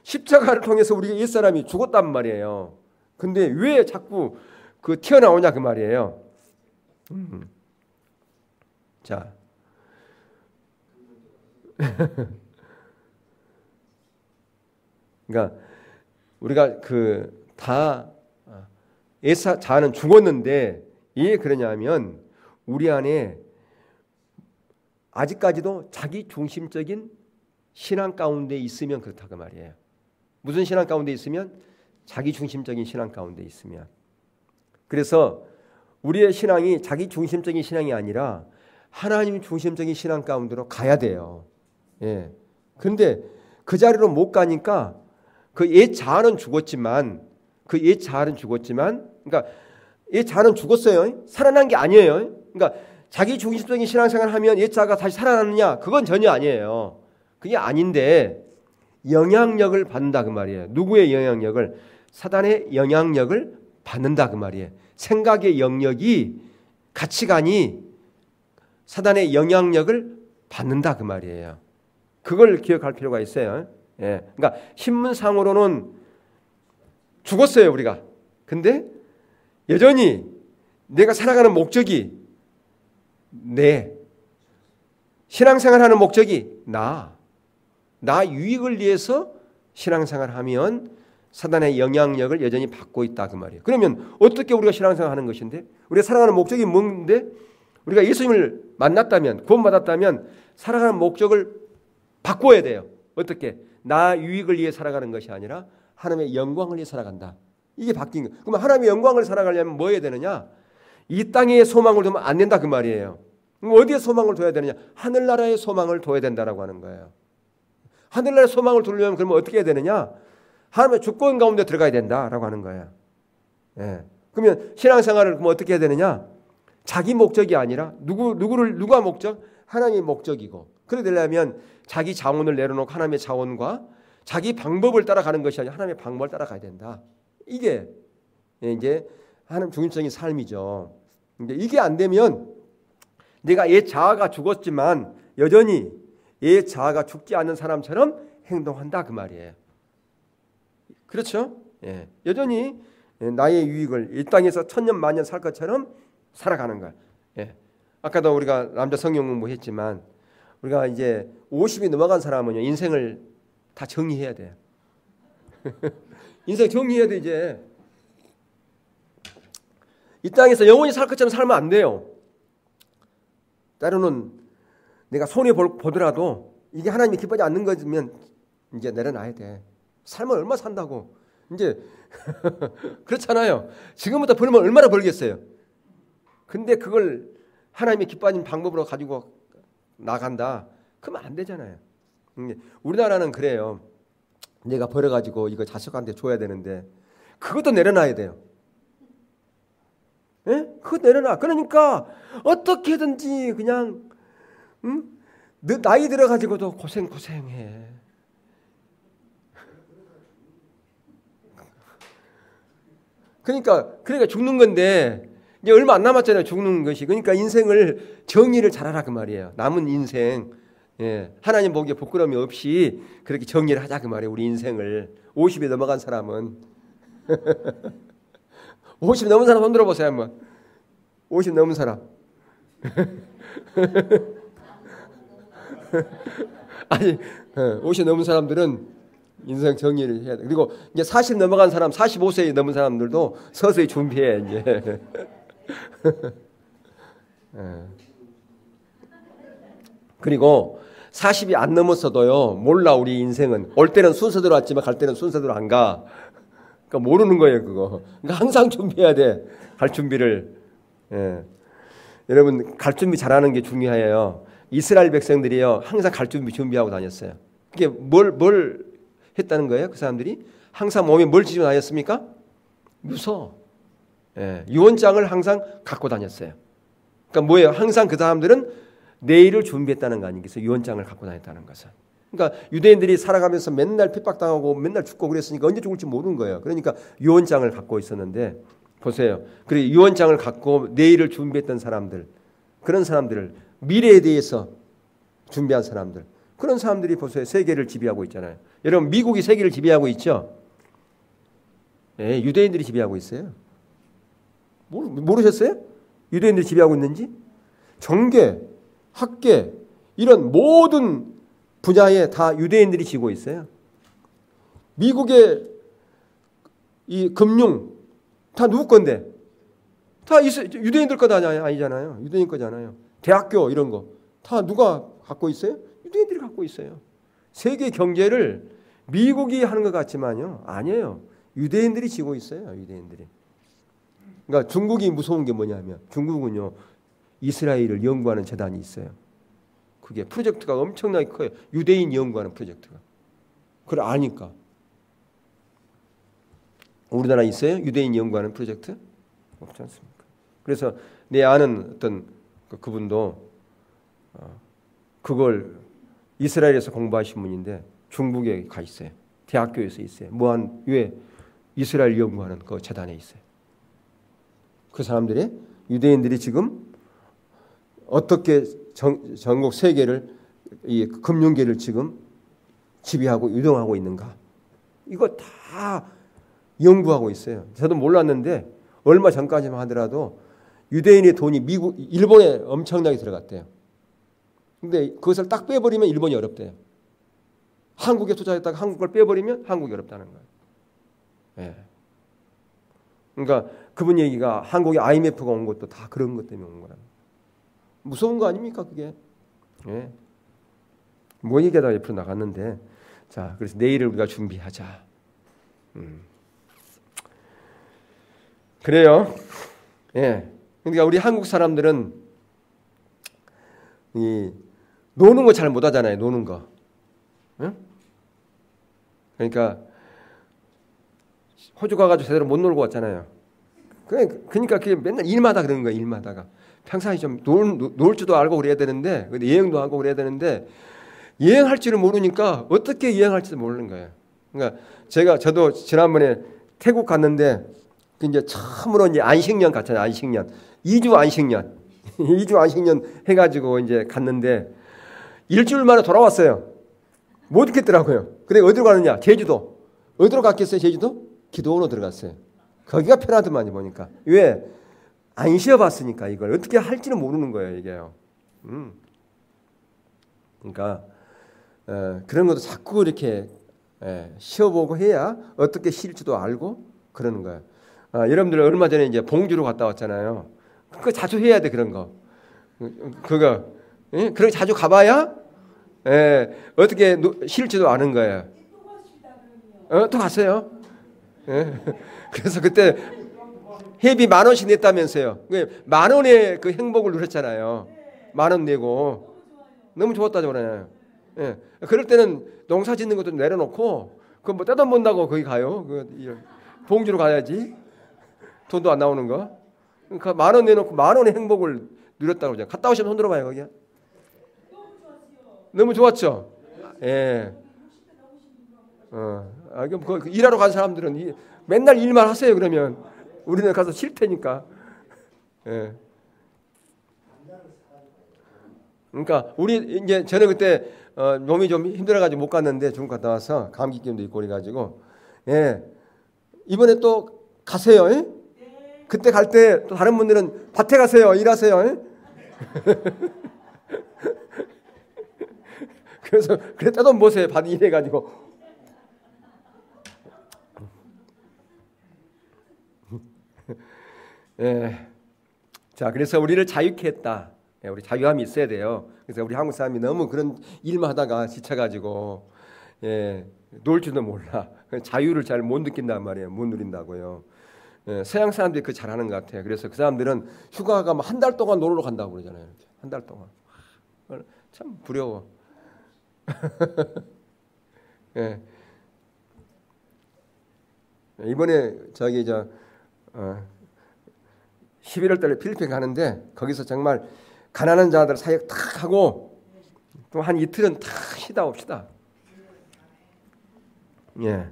십자가를 통해서 우리 옛사람이 죽었단 말이에요. 근데 왜 자꾸 그 튀어나오냐 그 말이에요. 자, 그러니까 우리가 다 자아는 죽었는데 왜 그러냐면 우리 안에 아직까지도 자기 중심적인 신앙 가운데 있으면 그렇다고 말이에요. 무슨 신앙 가운데 있으면? 자기 중심적인 신앙 가운데 있으면. 그래서 우리의 신앙이 자기 중심적인 신앙이 아니라 하나님 중심적인 신앙 가운데로 가야 돼요. 예. 근데 그 자리로 못 가니까 그 옛 자아는 죽었지만 그러니까 옛 자아는 죽었어요. 살아난 게 아니에요. 그러니까 자기 중심적인 신앙생활을 하면 옛 자아가 다시 살아나느냐? 그건 전혀 아니에요. 그게 아닌데 영향력을 받는다 그 말이에요. 누구의 영향력을? 사단의 영향력을 받는다 그 말이에요. 생각의 영역이, 가치관이 사단의 영향력을 받는다 그 말이에요. 그걸 기억할 필요가 있어요. 예. 그러니까 신문상으로는 죽었어요 우리가. 근데 여전히 내가 살아가는 목적이 내 신앙생활하는 목적이 나 유익을 위해서 신앙생활하면 사단의 영향력을 여전히 받고 있다 그 말이에요. 그러면 어떻게 우리가 신앙생활하는 것인데, 우리가 살아가는 목적이 뭔데, 우리가 예수님을 만났다면, 구원받았다면 살아가는 목적을 바꿔야 돼요. 어떻게? 나 유익을 위해 살아가는 것이 아니라 하나님의 영광을 위해 살아간다. 이게 바뀐 거예요. 그러면 하나님의 영광을 살아가려면 뭐 해야 되느냐? 이 땅에 소망을 두면 안 된다 그 말이에요. 그럼 어디에 소망을 둬야 되느냐? 하늘나라에 소망을 둬야 된다라고 하는 거예요. 하늘나라에 소망을 두려면 그러면 어떻게 해야 되느냐? 하나님의 주권 가운데 들어가야 된다라고 하는 거예요. 예. 그러면 신앙생활을 그럼 어떻게 해야 되느냐? 자기 목적이 아니라 누가 목적? 하나님의 목적이고, 그래 되려면 자기 자원을 내려놓고 하나님의 자원과 자기 방법을 따라가는 것이 아니라 하나님의 방법을 따라가야 된다. 이게 이제 하나님 중심적인 삶이죠. 근데 이게 안 되면 내가 옛 자아가 죽었지만 여전히 옛 자아가 죽지 않는 사람처럼 행동한다 그 말이에요. 그렇죠? 예. 여전히 나의 유익을 이 땅에서 천년 만년 살 것처럼 살아가는 거야. 예. 아까도 우리가 남자 성경 공부했지만 우리가 이제 50이 넘어간 사람은요 인생을 다 정리해야 돼요. 인생 정리해야 돼 이제. 이 땅에서 영원히 살 것처럼 살면 안 돼요. 때로는 내가 손해 보더라도 이게 하나님이 기뻐하지 않는 거면 이제 내려놔야 돼. 삶을 얼마 산다고 이제 그렇잖아요. 지금부터 벌면 얼마나 벌겠어요. 근데 그걸 하나님이 기뻐하는 방법으로 가지고 나간다. 그러면 안 되잖아요. 우리나라는 그래요. 내가 벌어가지고 이거 자식한테 줘야 되는데 그것도 내려놔야 돼요. 예? 그거 내려놔. 그러니까 어떻게든지 그냥 나이 들어가지고도 고생해. 그러니까 죽는 건데 이제 얼마 안 남았잖아요. 죽는 것이. 그러니까 인생을 정리를 잘하라 그 말이에요. 남은 인생 하나님 보기에 부끄러움이 없이 그렇게 정리를 하자 그 말이에요. 우리 인생을 50이 넘어간 사람은 50 넘은 사람 손 들어보세요 한번. 50 넘은 사람. 아니 50 넘은 사람들은 인생 정리를 해야 돼. 그리고 이제 40 넘어간 사람, 45세 넘은 사람들도 서서히 준비해 이제. 그리고 40이 안 넘었어도요 몰라. 우리 인생은 올 때는 순서대로 왔지만 갈 때는 순서대로 안 가. 그러니까 모르는 거예요 그거. 그러니까 항상 준비해야 돼. 갈 준비를. 여러분 갈 준비 잘하는 게 중요해요. 이스라엘 백성들이요 항상 갈 준비 준비하고 다녔어요. 그게 뭘 했다는 거예요? 그 사람들이 항상 몸에 뭘 지지고 다녔습니까? 유서. 유언장을 항상 갖고 다녔어요. 그러니까 뭐예요? 항상 그 사람들은 내일을 준비했다는 거 아니겠어요? 유언장을 갖고 다녔다는 것은. 그러니까 유대인들이 살아가면서 맨날 핍박당하고 맨날 죽고 그랬으니까 언제 죽을지 모르는 거예요. 그러니까 유언장을 갖고 있었는데 보세요. 그리고 유언장을 갖고 내일을 준비했던 사람들, 그런 사람들을 미래에 대해서 준비한 사람들, 그런 사람들이 보세요. 세계를 지배하고 있잖아요. 여러분 미국이 세계를 지배하고 있죠. 유대인들이 지배하고 있어요. 모르셨어요? 유대인들이 지배하고 있는지? 정계, 학계 이런 모든 분야에 다 유대인들이 지고 있어요. 미국의 이 금융 다 누구 건데? 다 유대인들 것 아니잖아요. 유대인 거잖아요. 대학교 이런 거 다 누가 갖고 있어요? 유대인들이 갖고 있어요. 세계 경제를 미국이 하는 것 같지만요. 아니에요. 유대인들이 지고 있어요. 유대인들이. 그러니까 중국이 무서운 게 뭐냐면 중국은요. 이스라엘을 연구하는 재단이 있어요. 그게 프로젝트가 엄청나게 커요. 유대인 연구하는 프로젝트가. 그걸 아니까. 우리나라 있어요? 유대인 연구하는 프로젝트? 없지 않습니까? 그래서 내 아는 어떤 그분도 그걸 이스라엘에서 공부하신 분인데 중국에 가 있어요. 대학교에서 있어요. 왜 이스라엘 연구하는 그 재단에 있어요. 그 사람들이 유대인들이 지금 어떻게 전국 세계를 이 금융계를 지금 지배하고 유동하고 있는가? 이거 다 연구하고 있어요. 저도 몰랐는데 얼마 전까지만 하더라도 유대인의 돈이 일본에 엄청나게 들어갔대요. 근데 그것을 딱 빼버리면 일본이 어렵대요. 한국에 투자했다가 한국 걸 빼버리면 한국이 어렵다는 거예요. 예. 그러니까 그분 얘기가 한국에 IMF가 온 것도 다 그런 것 때문에 온 거라는. 무서운 거 아닙니까 그게? 예. 뭐 얘기하다가 옆으로 나갔는데 자 그래서 내일을 우리가 준비하자. 그래요. 예. 그러니까 우리 한국 사람들은 이 노는 거 잘 못하잖아요. 노는 거. 응? 그러니까 호주 가가지고 제대로 못 놀고 왔잖아요. 그러니까 그게 맨날 일마다 그러는 거예요. 일마다가 평상시 좀 놀 줄도 알고 그래야 되는데 여행도 하고 그래야 되는데 여행할 줄을 모르니까 어떻게 여행할지도 모르는 거예요. 그러니까 저도 지난번에 태국 갔는데 이제 처음으로 이제 안식년 갔잖아요. 안식년 2주 안식년 2주 안식년 해가지고 이제 갔는데 일주일 만에 돌아왔어요. 못 있겠더라고요. 그래 어디로 가느냐? 제주도. 어디로 갔겠어요? 제주도? 기도원으로 들어갔어요. 거기가 편하더만요 보니까. 왜? 안 쉬어봤으니까 이걸 어떻게 할지는 모르는 거예요 이게요. 그러니까 그런 것도 자꾸 이렇게 쉬어보고 해야 어떻게 쉴지도 알고 그러는 거예요. 여러분들 얼마 전에 이제 봉주로 갔다 왔잖아요. 그거 자주 해야 돼 그런 거. 그거 그렇게 자주 가봐야 어떻게 쉴지도 아는 거예요. 또 갔어요. 그래서 그때 회비 10,000원씩 냈다면서요. 10,000원의 그 행복을 누렸잖아요. 10,000원 내고 너무 좋았다죠 그러잖아요. 그럴 때는 농사 짓는 것도 내려놓고 그 뭐 떼돈본다고 거기 가요. 봉주로 가야지. 돈도 안 나오는 거. 그러니까 10,000원 내놓고 10,000원의 행복을 누렸다고 그러잖아요. 갔다 오시면 손 들어봐요 거기. 너무 좋았죠. 예. 일하러 간 사람들은 맨날 일만 하세요. 그러면 우리는 가서 쉴 테니까. 예. 그러니까 이제 저는 그때 몸이 좀 힘들어가지고 못 갔는데 중국 갔다 와서 감기병도 있고 그래가지고 이번에 또 가세요. 예? 그때 갈 때 또 다른 분들은 밭에 가세요. 일하세요. 예? 그래서 그래 떼돈 보세요. 밭 일해가지고. 예. 자, 그래서 우리를 자유케 했다. 우리 자유함이 있어야 돼요. 그래서 우리 한국 사람이 너무 그런 일만 하다가 지쳐가지고 놀 줄도 몰라. 자유를 잘 못 느낀단 말이에요. 못 누린다고요. 서양 사람들이 그 잘하는 것 같아요. 그래서 그 사람들은 휴가가 한 달 동안 놀러 간다고 그러잖아요. 한 달 동안. 참 부러워. 예. 이번에 11월 달에 필리핀 가는데 거기서 정말 가난한 자들 사역 탁 하고 또 한 이틀은 탁 쉬다 옵시다. 예.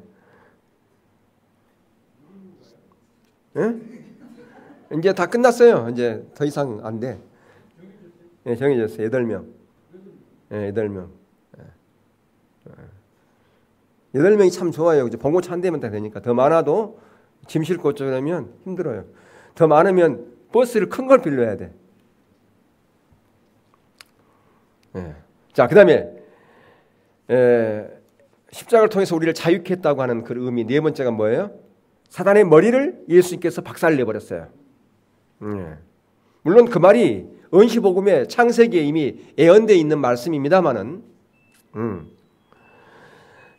예? 이제 다 끝났어요. 이제 더 이상 안 돼. 예, 정해졌어요. 8명. 예, 8명. 8명이 참 좋아요. 이제 봉고차 한 대면 다 되니까. 더 많아도 짐 싣고 어쩌려면 힘들어요. 더 많으면 버스를 큰 걸 빌려야 돼. 자, 그 다음에 십자가를 통해서 우리를 자유케 했다고 하는 그 의미. 네 번째가 뭐예요? 사단의 머리를 예수님께서 박살내버렸어요. 물론 그 말이 언시복음의 창세기에 이미 예언되어 있는 말씀입니다만은,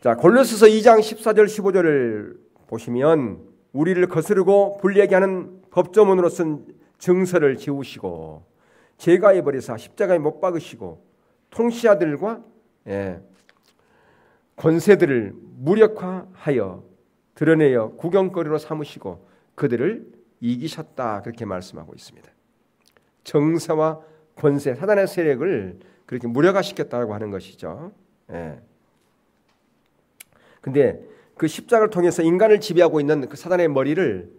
자, 골로새서 2장 14절 15절을 보시면 우리를 거스르고 불리하게 하는 법조문으로 쓴 증서를 지우시고 제가해 버리사 십자가에 못 박으시고 통치자들과 권세들을 무력화하여 드러내어 구경거리로 삼으시고 그들을 이기셨다, 그렇게 말씀하고 있습니다. 정사와 권세, 사단의 세력을 그렇게 무력화시켰다고 하는 것이죠. 근데 그 십자가를 통해서 인간을 지배하고 있는 그 사단의 머리를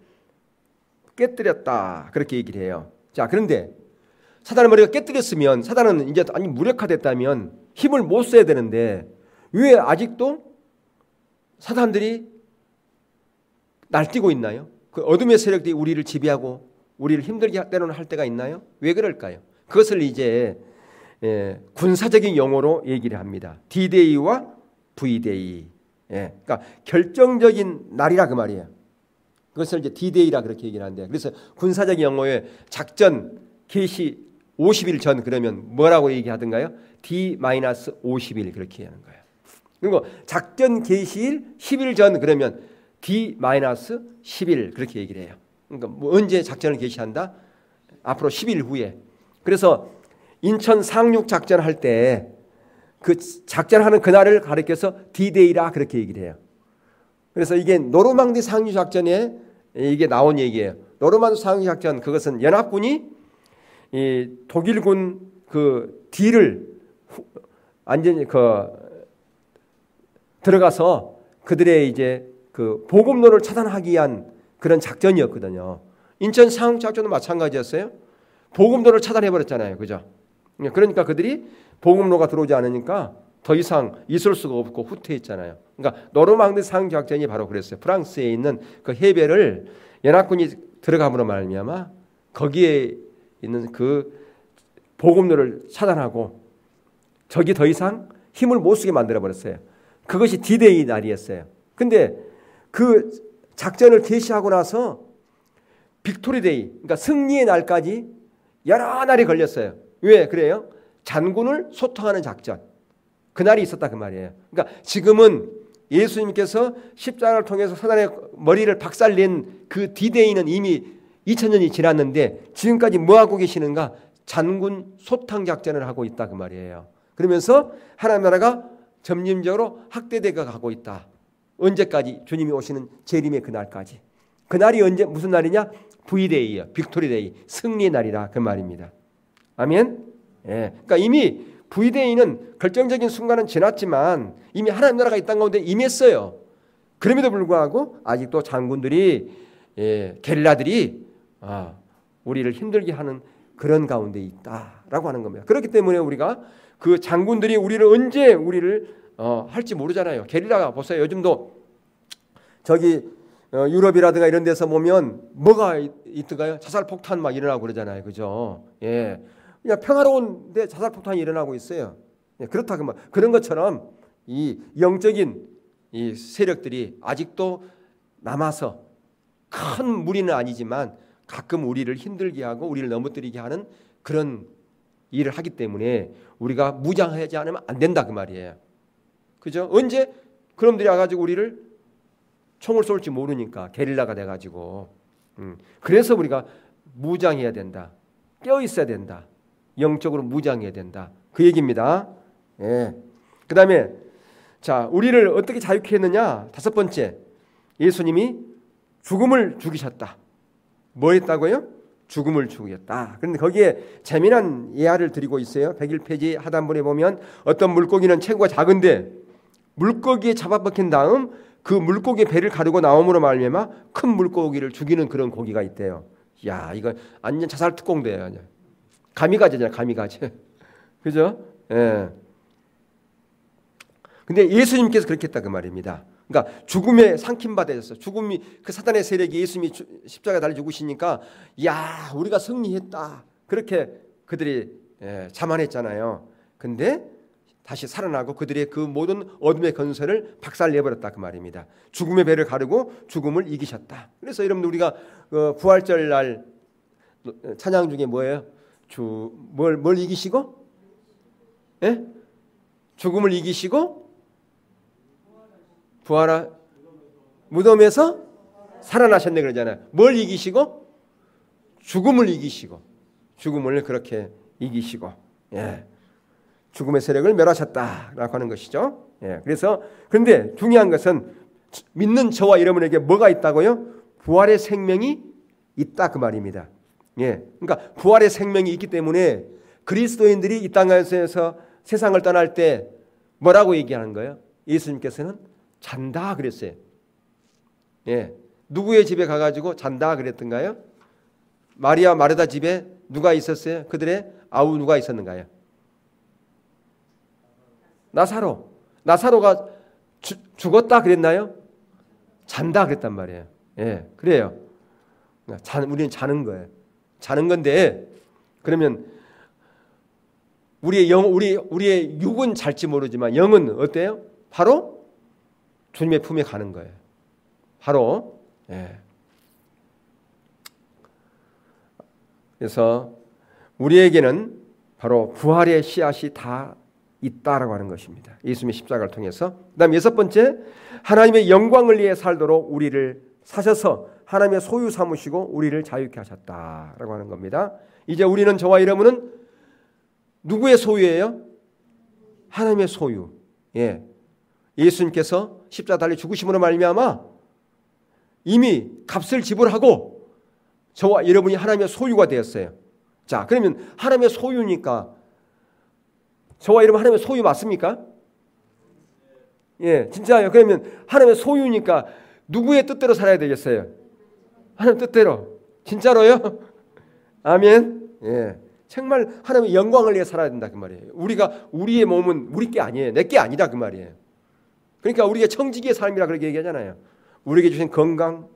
깨뜨렸다, 그렇게 얘기를 해요. 자, 그런데 사단의 머리가 깨뜨렸으면, 사단은 이제 아니 무력화됐다면 힘을 못 써야 되는데 왜 아직도 사단들이 날뛰고 있나요? 그 어둠의 세력들이 우리를 지배하고 우리를 힘들게 때로는 할 때가 있나요? 왜 그럴까요? 그것을 이제 군사적인 용어로 얘기를 합니다. D-Day와 V-Day. 그러니까 결정적인 날이라 그 말이에요. 그것을 이제 D-Day라 그렇게 얘기를 하는데, 그래서 군사적인 용어에 작전 개시 50일 전 그러면 뭐라고 얘기하던가요? D-50일 그렇게 하는 거예요. 그리고 작전 개시일 10일 전 그러면 D-10일 그렇게 얘기를 해요. 그러니까 뭐 언제 작전을 개시한다? 앞으로 10일 후에. 그래서 인천 상륙 작전할 때 그 작전하는 그날을 가리켜서 D-Day라 그렇게 얘기를 해요. 그래서 이게 노르망디 상륙 작전에 이게 나온 얘기예요. 노르망디 상륙 작전, 그것은 연합군이 이 독일군 그 뒤를 완전히 들어가서 그들의 이제 그 보급로를 차단하기 위한 그런 작전이었거든요. 인천 상륙 작전도 마찬가지였어요. 보급로를 차단해 버렸잖아요, 그죠? 그러니까 그들이 보급로가 들어오지 않으니까 더 이상 있을 수가 없고 후퇴했잖아요. 그러니까 노르망디 상륙 작전이 바로 그랬어요. 프랑스에 있는 그 해배를 연합군이 들어감으로 말미암아 거기에 있는 그 보급로를 차단하고 적이 더 이상 힘을 못 쓰게 만들어 버렸어요. 그것이 D-Day 날이었어요. 근데 그 작전을 개시하고 나서 빅토리 데이, 그러니까 승리의 날까지 여러 날이 걸렸어요. 왜 그래요? 잔군을 소탕하는 작전, 그날이 있었다 그 말이에요. 그러니까 지금은 예수님께서 십자가를 통해서 사단의 머리를 박살낸 그 D-Day는 이미 2000년이 지났는데 지금까지 뭐하고 계시는가? 잔군 소탕 작전을 하고 있다 그 말이에요. 그러면서 하나님 나라가 점진적으로 확대되어 가고 있다. 언제까지? 주님이 오시는 재림의 그날까지. 그날이 언제, 무슨 날이냐? V-Day예요. 빅토리 데이, 승리의 날이라 그 말입니다. 아멘. 그러니까 이미 V-Day는 결정적인 순간은 지났지만 이미 하나님 나라가 이 땅 가운데 임했어요. 그럼에도 불구하고 아직도 장군들이, 게릴라들이 우리를 힘들게 하는 그런 가운데 있다라고 하는 겁니다. 그렇기 때문에 우리가 그 장군들이 우리를 언제 우리를 할지 모르잖아요. 게릴라가 보세요. 요즘도 저기 유럽이라든가 이런 데서 보면 뭐가 있던가요? 자살폭탄 막 일어나고 그러잖아요. 그죠? 그냥 평화로운데 자살폭탄이 일어나고 있어요. 그렇다 그런 것처럼 이 영적인 이 세력들이 아직도 남아서 큰 무리는 아니지만 가끔 우리를 힘들게 하고 우리를 넘어뜨리게 하는 그런 일을 하기 때문에 우리가 무장하지 않으면 안 된다 그 말이에요. 그죠? 언제 그놈들이 와가지고 우리를 총을 쏠지 모르니까 게릴라가 돼가지고 그래서 우리가 무장해야 된다. 깨어 있어야 된다. 영적으로 무장해야 된다. 그 얘기입니다. 그 다음에 자, 우리를 어떻게 자유케 했느냐? 다섯 번째, 예수님이 죽음을 죽이셨다. 뭐 했다고요? 죽음을 죽였다. 그런데 거기에 재미난 예화를 드리고 있어요. 101페이지 하단부에 보면 어떤 물고기는 체구가 작은데 물고기에 잡아박힌 다음 그 물고기의 배를 가르고 나옴으로 말미암아 큰 물고기를 죽이는 그런 고기가 있대요. 야, 이거 완전 자살 특공대예요. 가미가제잖아요. 가미가제. 그죠? 근데 예수님께서 그렇게 했다 그 말입니다. 그러니까 죽음에 상킴받으셨어. 죽음이 그 사단의 세력이 예수님이 십자가에 달려 죽으시니까 야, 우리가 승리했다. 그렇게 그들이 자만했잖아요. 근데 다시 살아나고 그들의 그 모든 어둠의 건설을 박살내버렸다 그 말입니다. 죽음의 배를 가르고 죽음을 이기셨다. 그래서 여러분들 우리가 부활절 날 찬양 중에 뭐예요? 뭘 이기시고? 예? 죽음을 이기시고 무덤에서 살아나셨네 그러잖아요. 뭘 이기시고? 죽음을 이기시고 죽음을 그렇게 이기시고 예. 죽음의 세력을 멸하셨다라고 하는 것이죠. 예. 그래서 그런데 중요한 것은 믿는 저와 여러분에게 뭐가 있다고요? 부활의 생명이 있다 그 말입니다. 예. 그러니까 부활의 생명이 있기 때문에 그리스도인들이 이 땅에서 세상을 떠날 때 뭐라고 얘기하는 거예요? 예수님께서는 잔다 그랬어요. 예. 누구의 집에 가가지고 잔다 그랬던가요? 마리아 마르다 집에 누가 있었어요? 그들의 아우 누가 있었는가요? 나사로가 죽었다 그랬나요? 잔다 그랬단 말이에요. 예, 그래요. 우리는 자는 거예요. 자는 건데 그러면 우리의 육은 잘지 모르지만 영은 어때요? 바로 주님의 품에 가는 거예요. 바로 예. 그래서 우리에게는 바로 부활의 씨앗이 다 있다라고 하는 것입니다. 예수님의 십자가를 통해서. 그다음 여섯 번째, 하나님의 영광을 위해 살도록 우리를 사셔서 하나님의 소유 삼으시고 우리를 자유케 하셨다라고 하는 겁니다. 이제 우리는 저와 여러분은 누구의 소유예요? 하나님의 소유. 예. 예수님께서 십자가 달려 죽으심으로 말미암아 이미 값을 지불하고 저와 여러분이 하나님의 소유가 되었어요. 자, 그러면 하나님의 소유니까 저와 여러분 하나님의 소유 맞습니까? 예, 진짜요. 그러면 하나님의 소유니까 누구의 뜻대로 살아야 되겠어요? 하나님 뜻대로. 진짜로요? 아멘. 예, 정말 하나님의 영광을 위해 살아야 된다 그 말이에요. 우리의 몸은 우리 게 아니에요. 내 게 아니다 그 말이에요. 그러니까 우리가 청지기의 삶이라 그렇게 얘기하잖아요. 우리에게 주신 건강,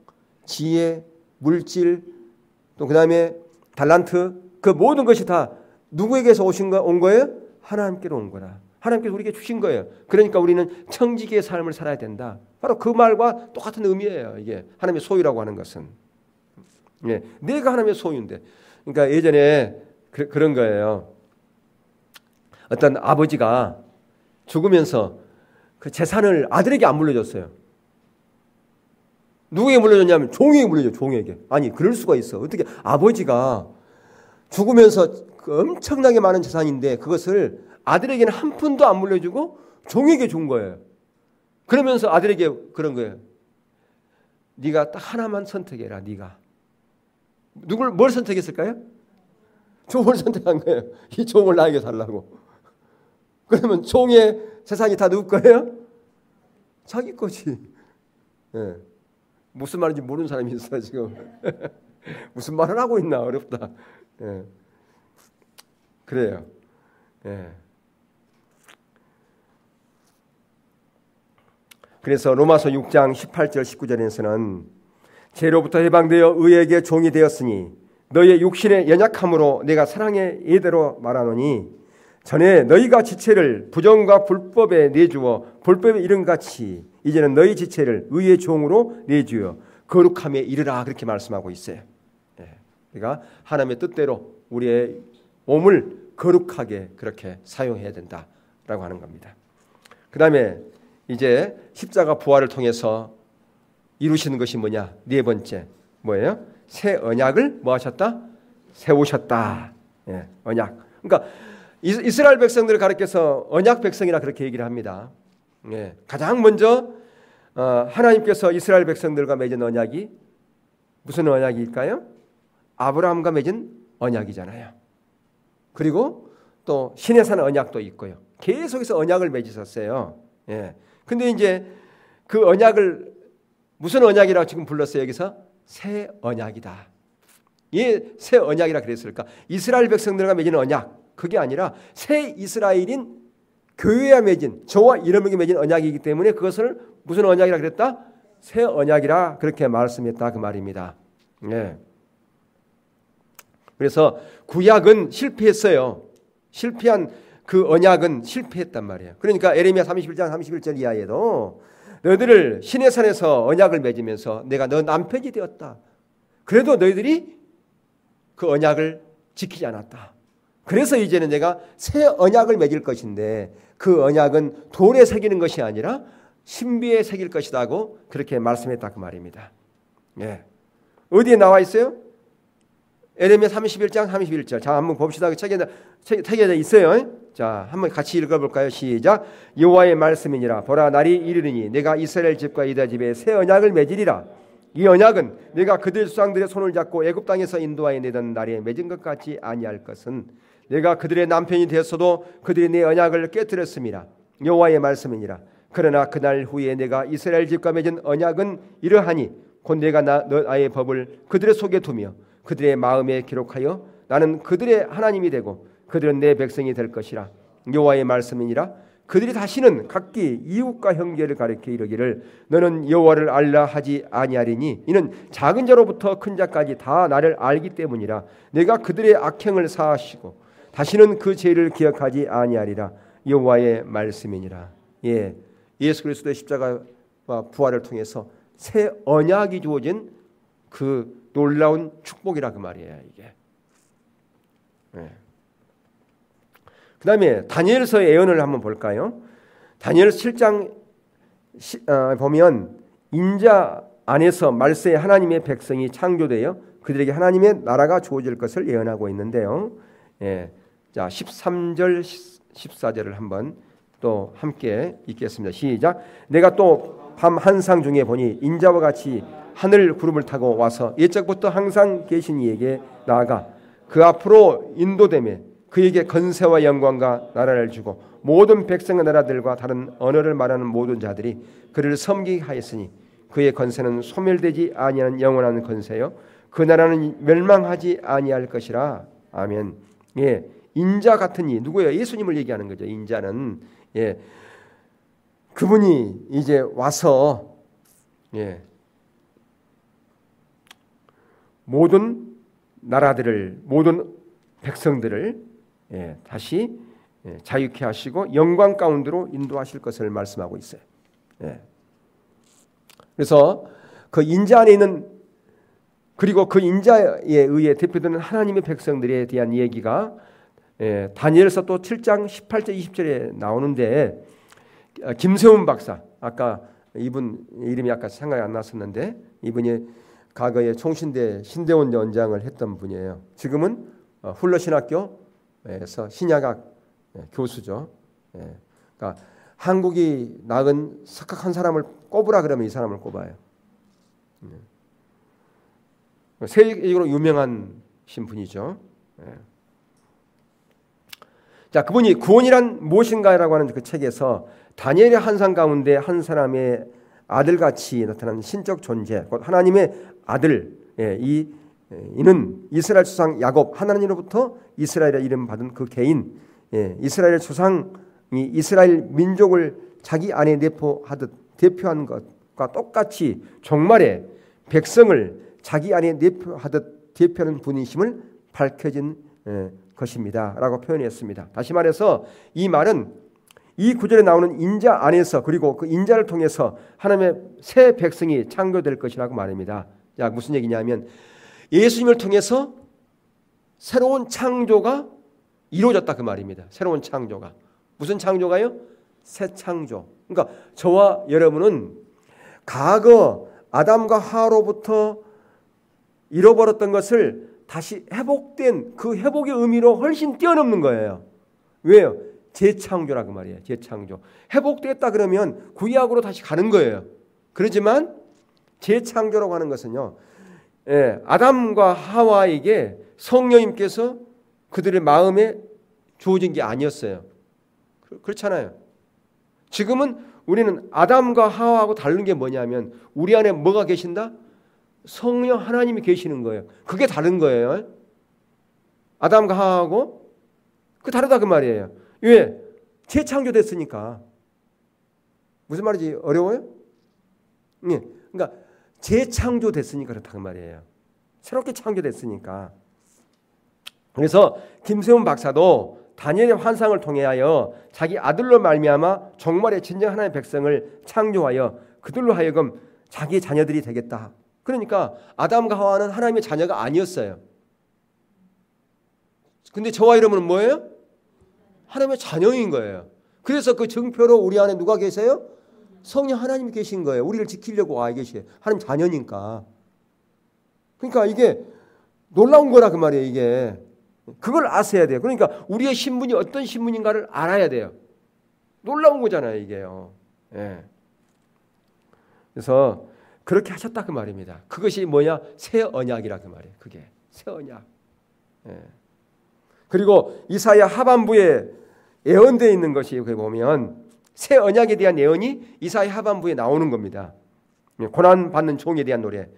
지혜, 물질, 또 그 다음에 달란트, 그 모든 것이 다 누구에게서 온 거예요? 하나님께로 온 거라. 하나님께서 우리에게 주신 거예요. 그러니까 우리는 청지기의 삶을 살아야 된다. 바로 그 말과 똑같은 의미예요. 이게 하나님의 소유라고 하는 것은. 예, 내가 하나님의 소유인데. 그러니까 예전에 그런 거예요. 어떤 아버지가 죽으면서 그 재산을 아들에게 안 물려줬어요. 누구에게 물려줬냐면 종에게 물려줘. 종에게. 아니 그럴 수가 있어. 어떻게 아버지가 죽으면서 엄청나게 많은 재산인데 그것을 아들에게는 한 푼도 안 물려주고 종에게 준 거예요. 그러면서 아들에게 그런 거예요. 네가 딱 하나만 선택해라. 네가. 뭘 선택했을까요? 종을 선택한 거예요. 이 종을 나에게 달라고. 그러면 종의 재산이 다 누구 거예요? 자기 거지. 예. 무슨 말인지 모르는 사람이 있어 지금. 무슨 말을 하고 있나 어렵다. 예. 그래요. 예. 그래서 로마서 6장 18절 19절에서는 죄로부터 해방되어 의에게 종이 되었으니 너희의 육신의 연약함으로 내가 사랑의 예대로 말하노니 전에 너희가 지체를 부정과 불법에 내주어 불법에 이른 같이 이제는 너희 지체를 의의 종으로 내주어 거룩함에 이르라 그렇게 말씀하고 있어요. 예. 그러니까 하나님의 뜻대로 우리의 몸을 거룩하게 그렇게 사용해야 된다라고 하는 겁니다. 그 다음에 이제 십자가 부활을 통해서 이루시는 것이 뭐냐? 네 번째 뭐예요? 새 언약을 뭐 하셨다? 세우셨다. 예, 언약. 그러니까 이스라엘 백성들을 가리켜서 언약 백성이라 그렇게 얘기를 합니다. 예, 가장 먼저 하나님께서 이스라엘 백성들과 맺은 언약이 무슨 언약일까요? 아브라함과 맺은 언약이잖아요. 그리고 또 시내산 언약도 있고요. 계속해서 언약을 맺으셨어요. 예. 근데 이제 그 언약을 무슨 언약이라고 지금 불렀어요? 여기서 새 언약이다. 예, 새 언약이라 그랬을까? 이스라엘 백성들과 맺은 언약. 그게 아니라 새 이스라엘인 교회와 맺은 저와 이름에게 맺은 언약이기 때문에 그것을 무슨 언약이라 그랬다? 새 언약이라 그렇게 말씀했다 그 말입니다. 예. 그래서 구약은 실패했어요. 실패한 그 언약은 실패했단 말이에요. 그러니까 에레미야 31장 31절 이하에도 너희들을 신의 산에서 언약을 맺으면서 내가 너 남편이 되었다. 그래도 너희들이 그 언약을 지키지 않았다. 그래서 이제는 내가 새 언약을 맺을 것인데 그 언약은 돌에 새기는 것이 아니라 신비에 새길 것이라고 그렇게 말씀했다 그 말입니다. 예. 어디에 나와 있어요? 에레미야 31장 31절. 자, 한번 봅시다. 책에 있어요. 자, 한번 같이 읽어볼까요? 시작. 여호와의 말씀이니라. 보라, 날이 이르리니 내가 이스라엘 집과 유다 집에 새 언약을 맺으리라. 이 언약은 내가 그들 조상들의 손을 잡고 애굽 땅에서 인도하여 내던 날에 맺은 것 같이 아니할 것은 내가 그들의 남편이 되었어도 그들이 내 언약을 깨뜨렸습니다. 여호와의 말씀이니라. 그러나 그날 후에 내가 이스라엘 집과 맺은 언약은 이러하니 곧 내가 나의 법을 그들의 속에 두며 그들의 마음에 기록하여 나는 그들의 하나님이 되고 그들은 내 백성이 될 것이라. 여호와의 말씀이니라. 그들이 다시는 각기 이웃과 형제를 가리켜 이르기를 너는 여호와를 알라 하지 아니하리니 이는 작은 자로부터 큰 자까지 다 나를 알기 때문이라. 내가 그들의 악행을 사하시고 다시는 그 죄를 기억하지 아니하리라. 여호와의 말씀이니라. 예, 예수 그리스도의 십자가와 부활을 통해서 새 언약이 주어진 그 놀라운 축복이라 그 말이에요. 이게. 예. 그 다음에 다니엘서의 예언을 한번 볼까요? 다니엘서 7장 보면 인자 안에서 말세에 하나님의 백성이 창조되어 그들에게 하나님의 나라가 주어질 것을 예언하고 있는데요. 예. 자, 13절 14절을 한번 또 함께 읽겠습니다. 시작. 내가 또 밤 한상 중에 보니 인자와 같이 하늘 구름을 타고 와서 옛적부터 항상 계신 이에게 나아가 그 앞으로 인도되며 그에게 건세와 영광과 나라를 주고 모든 백성의 나라들과 다른 언어를 말하는 모든 자들이 그를 섬기게 하였으니 그의 건세는 소멸되지 아니하는 영원한 건세요 그 나라는 멸망하지 아니할 것이라. 아멘. 예, 인자 같은 이 누구예요? 예수님을 얘기하는 거죠. 인자는 예, 그분이 이제 와서 예, 모든 나라들을 모든 백성들을 예, 다시 예, 자유케 하시고 영광 가운데로 인도하실 것을 말씀하고 있어요. 예. 그래서 그 인자 안에 있는 그리고 그 인자에 의해 대표되는 하나님의 백성들에 대한 얘기가 예, 다니엘서 또 7장 18절 20절에 나오는데 김세훈 박사 아까 이분 이름이 아까 생각이 안 났었는데 이분이 과거에 총신대 신대원 원장을 했던 분이에요. 지금은 훌러신학교에서 신약학 교수죠. 그러니까 한국이 낳은 석학한 사람을 꼽으라 그러면 이 사람을 꼽아요. 세계적으로 유명한 신분이죠. 자, 그분이 구원이란 무엇인가라고 하는 그 책에서 다니엘의 환상 가운데 한 사람의 아들같이 나타나는 신적 존재, 곧 하나님의 아들, 이는 이스라엘 조상 야곱, 하나님으로부터 이스라엘의 이름 받은 그 개인, 이스라엘 조상이 이스라엘 민족을 자기 안에 대표한 것과 똑같이 종말에 백성을 자기 안에 대표하듯 대표하는 분이심을 밝혀진 것입니다 라고 표현했습니다. 다시 말해서 이 말은 이 구절에 나오는 인자 안에서 그리고 그 인자를 통해서 하나님의 새 백성이 창조될 것이라고 말합니다. 자, 무슨 얘기냐면 예수님을 통해서 새로운 창조가 이루어졌다 그 말입니다. 새로운 창조가. 무슨 창조가요? 새 창조. 그러니까 저와 여러분은 과거 아담과 하와로부터 잃어버렸던 것을 다시 회복된 그 회복의 의미로 훨씬 뛰어넘는 거예요. 왜요? 재창조라고 말이에요. 재창조. 회복됐다 그러면 구약으로 다시 가는 거예요. 그렇지만 재창조라고 하는 것은요. 아담과 하와에게 성령님께서 그들의 마음에 주어진 게 아니었어요. 그렇잖아요. 지금은 우리는 아담과 하와하고 다른 게 뭐냐면 우리 안에 뭐가 계신다? 성령 하나님이 계시는 거예요. 그게 다른 거예요. 아담과 하와하고 그 다르다 그 말이에요. 왜? 재창조됐으니까. 무슨 말이지? 어려워요? 예. 그러니까 재창조됐으니까 그렇다 그 말이에요. 새롭게 창조됐으니까. 그래서 김세훈 박사도 다니엘의 환상을 통하여 자기 아들로 말미암아 종말의 진정 하나님의 백성을 창조하여 그들로 하여금 자기 자녀들이 되겠다. 그러니까 아담과 하와는 하나님의 자녀가 아니었어요. 근데 저와 여러분은 뭐예요? 하나님의 자녀인 거예요. 그래서 그 증표로 우리 안에 누가 계세요? 성령 하나님이 계신 거예요. 우리를 지키려고 와 계시에요. 하나님 자녀니까. 그러니까 이게 놀라운 거라 그 말이에요. 이게 그걸 아셔야 돼요. 그러니까 우리의 신분이 어떤 신분인가를 알아야 돼요. 놀라운 거잖아요, 이게요. 예. 그래서 그렇게 하셨다 그 말입니다. 그것이 뭐냐? 새 언약이라 그 말이에요. 그게 새 언약. 예. 그리고 이사야 하반부에 예언되어 있는 것이 여기 보면 새 언약에 대한 예언이 이사야 하반부에 나오는 겁니다. 고난 받는 종에 대한 노래.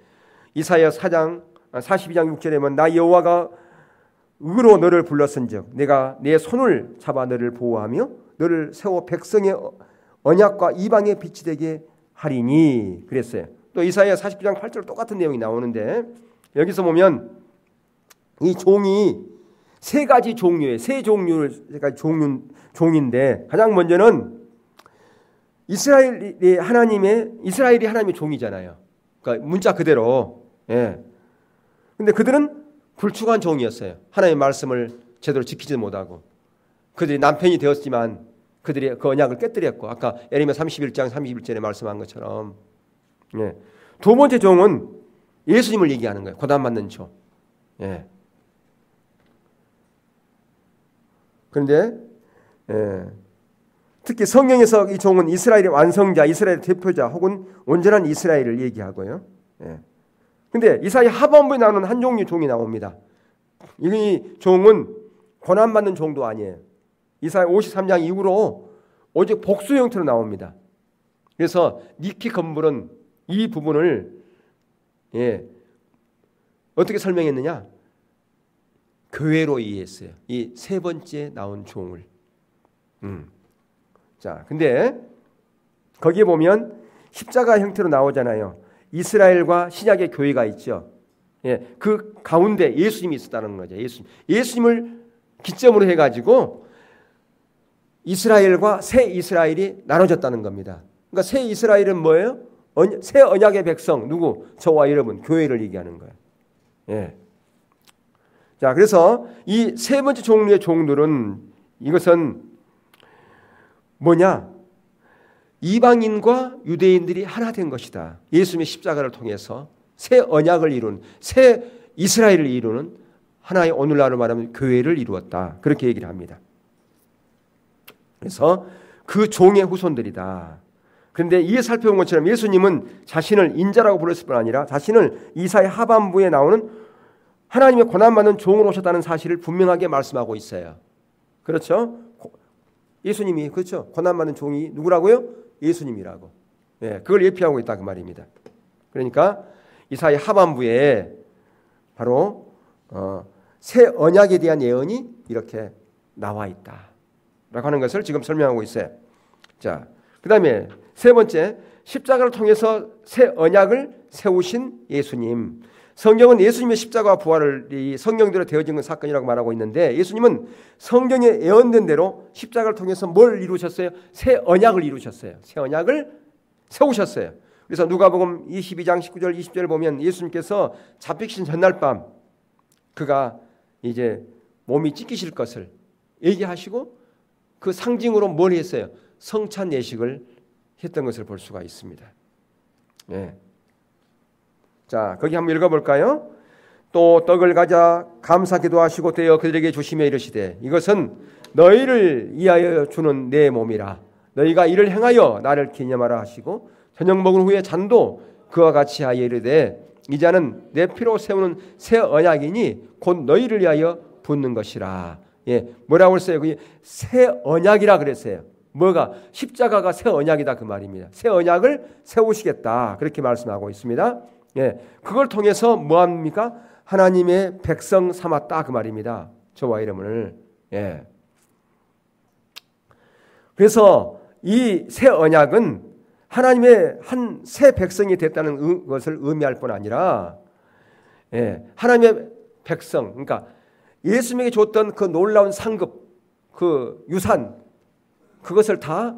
이사야 4장 42장 6절에 보면 나 여호와가 의로 너를 불렀은즉 내가 내 손을 잡아 너를 보호하며 너를 세워 백성의 언약과 이방의 빛이 되게 하리니 그랬어요. 또 이사야 49장 8절 똑같은 내용이 나오는데 여기서 보면 이 종이 세 가지 종류의 세 가지 종인데 가장 먼저는 이스라엘이 하나님의 종이잖아요. 그러니까 문자 그대로. 예. 근데 그들은 불충한 종이었어요. 하나님의 말씀을 제대로 지키지 못하고 그들이 남편이 되었지만 그들이 그 언약을 깨뜨렸고 아까 예레미야 31장 31절에 말씀한 것처럼. 예. 두 번째 종은 예수님을 얘기하는 거예요. 고난받는 종. 예. 그런데 특히 성경에서 이 종은 이스라엘의 완성자, 이스라엘의 대표자 혹은 온전한 이스라엘을 얘기하고요. 그런데 이사야 하반부에 나오는 한 종류의 종이 나옵니다. 이 종은 고난받는 종도 아니에요. 이사야 53장 이후로 오직 복수 형태로 나옵니다. 그래서 니키 건물은 이 부분을 어떻게 설명했느냐? 교회로 이해했어요. 이 세 번째 나온 종을. 자, 근데 거기에 보면 십자가 형태로 나오잖아요. 이스라엘과 신약의 교회가 있죠. 예, 그 가운데 예수님이 있었다는 거죠. 예수님을 기점으로 해가지고 이스라엘과 새 이스라엘이 나눠졌다는 겁니다. 그러니까 새 이스라엘은 뭐예요? 새 언약의 백성 누구? 저와 여러분 교회를 얘기하는 거예요. 예. 자, 그래서 이 세 번째 종류의 종들은 이것은 뭐냐? 이방인과 유대인들이 하나 된 것이다. 예수님의 십자가를 통해서 새 언약을 이루는 새 이스라엘을 이루는 하나의 오늘날로 말하면 교회를 이루었다. 그렇게 얘기를 합니다. 그래서 그 종의 후손들이다. 그런데 이에 살펴본 것처럼 예수님은 자신을 인자라고 불렀을 뿐 아니라 자신을 이사야 하반부에 나오는 하나님의 고난받는 종으로 오셨다는 사실을 분명하게 말씀하고 있어요. 그렇죠? 예수님이 그렇죠? 고난받는 종이 누구라고요? 예수님이라고. 예, 그걸 예표하고 있다 그 말입니다. 그러니까 이사야 하반부에 바로 새 언약에 대한 예언이 이렇게 나와 있다라고 하는 것을 지금 설명하고 있어요. 자, 그다음에 세 번째 십자가를 통해서 새 언약을 세우신 예수님. 성경은 예수님의 십자가와 부활이 성경대로 되어진 사건이라고 말하고 있는데 예수님은 성경에 예언된 대로 십자가를 통해서 뭘 이루셨어요? 새 언약을 이루셨어요. 새 언약을 세우셨어요. 그래서 누가복음 22장 19절 20절 보면 예수님께서 잡히신 전날 밤 그가 이제 몸이 찢기실 것을 얘기하시고 그 상징으로 뭘 했어요? 성찬 예식을 했던 것을 볼 수가 있습니다. 예. 자, 거기 한번 읽어볼까요? 또 떡을 가져 감사 기도하시고 되어 그들에게 주시며 이르시되 이것은 너희를 위하여 주는 내 몸이라. 너희가 이를 행하여 나를 기념하라 하시고 저녁 먹은 후에 잔도 그와 같이 하여 이르되 이 잔은 내 피로 세우는 새 언약이니 곧 너희를 위하여 붓는 것이라. 예, 뭐라고 했어요? 그게 새 언약이라 그랬어요. 뭐가? 십자가가 새 언약이다 그 말입니다. 새 언약을 세우시겠다 그렇게 말씀하고 있습니다. 예, 그걸 통해서 뭐합니까? 하나님의 백성 삼았다 그 말입니다. 저와 여러분을. 예. 그래서 이 새 언약은 하나님의 한 새 백성이 됐다는 것을 의미할 뿐 아니라 하나님의 백성, 그러니까 예수님에게 줬던 그 놀라운 상급, 그 유산 그것을 다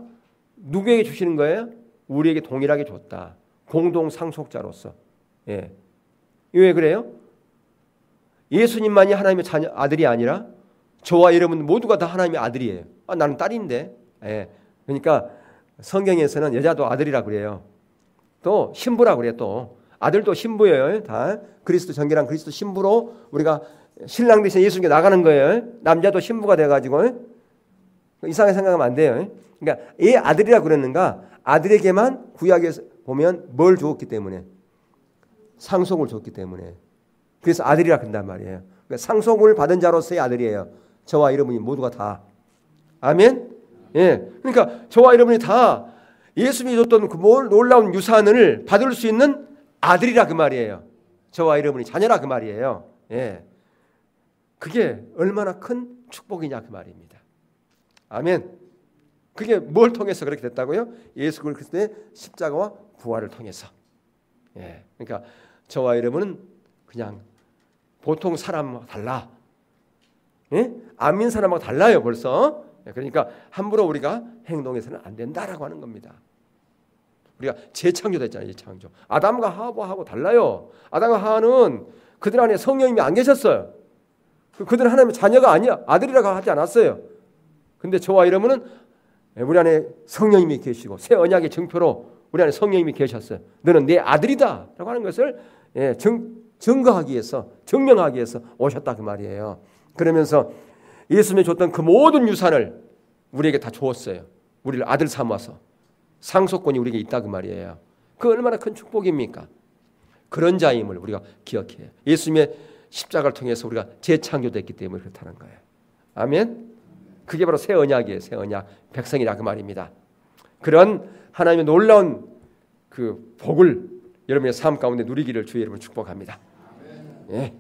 누구에게 주시는 거예요? 우리에게 동일하게 줬다. 공동 상속자로서. 예. 왜 그래요? 예수님만이 하나님의 자녀, 아들이 아니라 저와 여러분 모두가 다 하나님의 아들이에요. 나는 딸인데. 예. 그러니까 성경에서는 여자도 아들이라 그래요. 또 신부라 그래요. 또 아들도 신부예요. 다 그리스도 정결한 그리스도 신부로 우리가 신랑 대신 예수님께 나가는 거예요. 남자도 신부가 돼가지고 이상하게 생각하면 안 돼요. 그러니까 이 아들이라 그랬는가? 아들에게만 구약에서 보면 뭘 주었기 때문에 상속을 줬기 때문에 그래서 아들이라 그런단 말이에요. 그러니까 상속을 받은 자로서의 아들이에요. 저와 여러분이 모두가 다. 아멘. 예. 그러니까 저와 여러분이 다 예수님이 줬던 그 놀라운 유산을 받을 수 있는 아들이라 그 말이에요. 저와 여러분이 자녀라 그 말이에요. 예. 그게 얼마나 큰 축복이냐 그 말입니다. 아멘. 그게 뭘 통해서 그렇게 됐다고요? 예수 그리스도의 십자가와 부활을 통해서. 예. 그러니까 저와 여러분은 그냥 보통 사람하고 달라. 예? 안 믿는 사람하고 달라요 벌써. 그러니까 함부로 우리가 행동해서는 안 된다라고 하는 겁니다. 우리가 재창조됐잖아요. 재창조. 아담과 하와하고 달라요. 아담과 하와는 그들 안에 성령님이 안 계셨어요. 그들은 하나님의 자녀가 아니야. 아들이라고 하지 않았어요. 근데 저와 여러분은 우리 안에 성령님이 계시고 새 언약의 증표로 우리 안에 성령님이 계셨어요. 너는 내 아들이다 라고 하는 것을 증거하기 위해서 증명하기 위해서 오셨다 그 말이에요. 그러면서 예수님이 줬던 그 모든 유산을 우리에게 다 주었어요. 우리를 아들 삼아서 상속권이 우리에게 있다 그 말이에요. 그 얼마나 큰 축복입니까? 그런 자임을 우리가 기억해요. 예수님의 십자가를 통해서 우리가 재창조됐기 때문에 그렇다는 거예요. 아멘. 그게 바로 새 언약이에요. 새 언약 백성이라 그 말입니다. 그런 하나님의 놀라운 그 복을 여러분의 삶 가운데 누리기를 주의 이름으로 축복합니다. 예.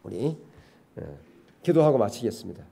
우리 기도하고 마치겠습니다.